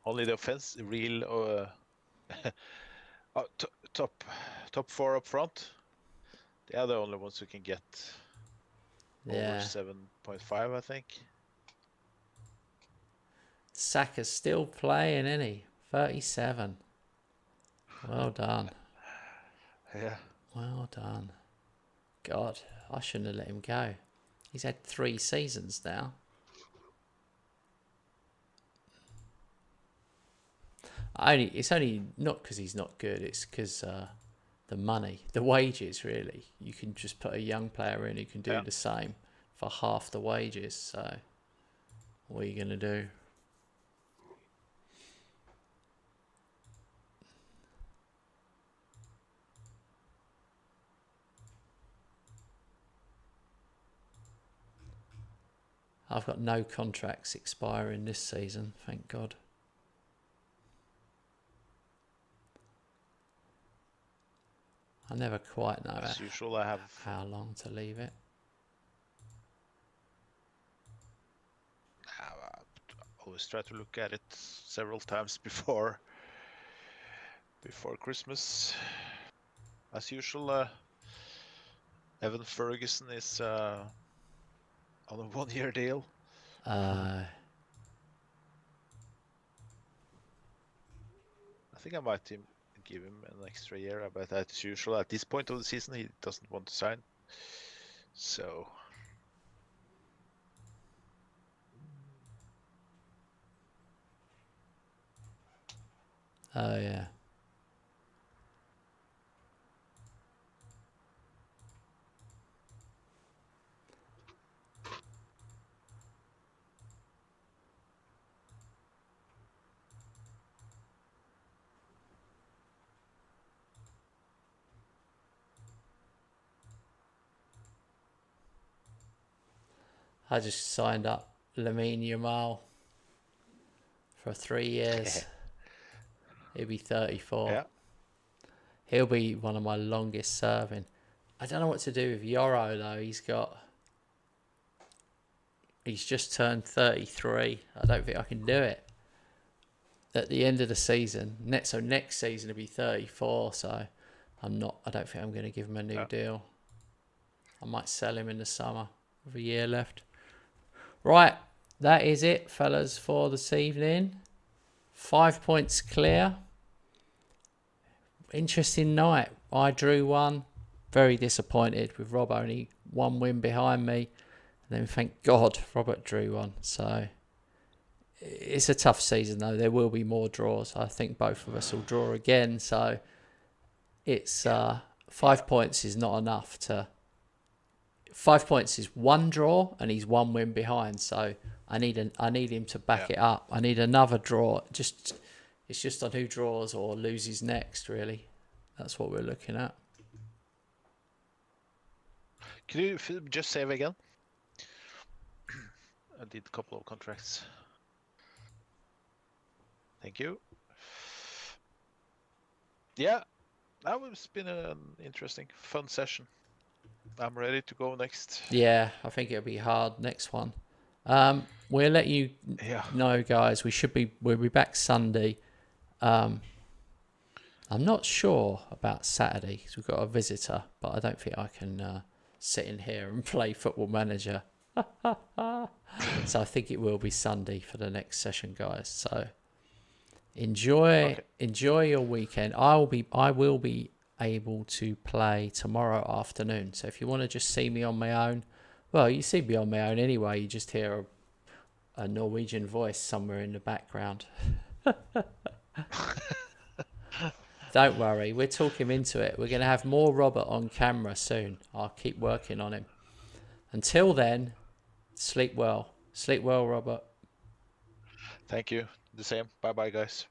Only the offense real top 4 up front. They are the only ones who can get over 7.5, I think. Saka's still playing, isn't he? 37. Well done. Yeah. Well done. God, I shouldn't have let him go. He's had 3 seasons now. It's only not because he's not good. It's because the money, the wages. Really, you can just put a young player in who can do the same for half the wages. So, what are you gonna do? I've got no contracts expiring this season, thank God. I never quite know As usual, I have how long to leave it. I always try to look at it several times before Christmas. As usual, Evan Ferguson is on a 1-year deal. I think I might give him an extra year, but as usual, at this point of the season, he doesn't want to sign. So. Oh, yeah. I just signed up Lamine Yamal for 3 years. He'll be 34. Yeah. He'll be one of my longest serving. I don't know what to do with Yoro though. He's just turned 33. I don't think I can do it. At the end of the season, next season he'll be 34. So I don't think I'm going to give him a new deal. I might sell him in the summer with a year left. Right, that is it, fellas, for this evening. 5 points clear. Interesting night. I drew one. Very disappointed with Rob only one win behind me. And then thank God Robert drew one. So it's a tough season though. There will be more draws. I think both of us will draw again. So it's 5 points is not enough to... 5 points is one draw and he's one win behind. So I need him to back it up. I need another draw. It's just on who draws or loses next, really. That's what we're looking at. Can you just save again? I did a couple of contracts. Thank you. Yeah, that has been an interesting, fun session. I'm ready to go next. Yeah, I think it'll be hard next one. We'll let you know, guys. We'll be back Sunday. I'm not sure about Saturday because we've got a visitor, but I don't think I can sit in here and play Football Manager. So I think it will be Sunday for the next session, guys. So enjoy your weekend. I will be able to play tomorrow afternoon. So if you want to just see me on my own, well, you see me on my own anyway. You just hear a Norwegian voice somewhere in the background. Don't worry, we'll talk him into it. We're going to have more Robert on camera soon. I'll keep working on him. Until then, sleep well. Sleep well, Robert. Thank you. The same. Bye-bye, guys.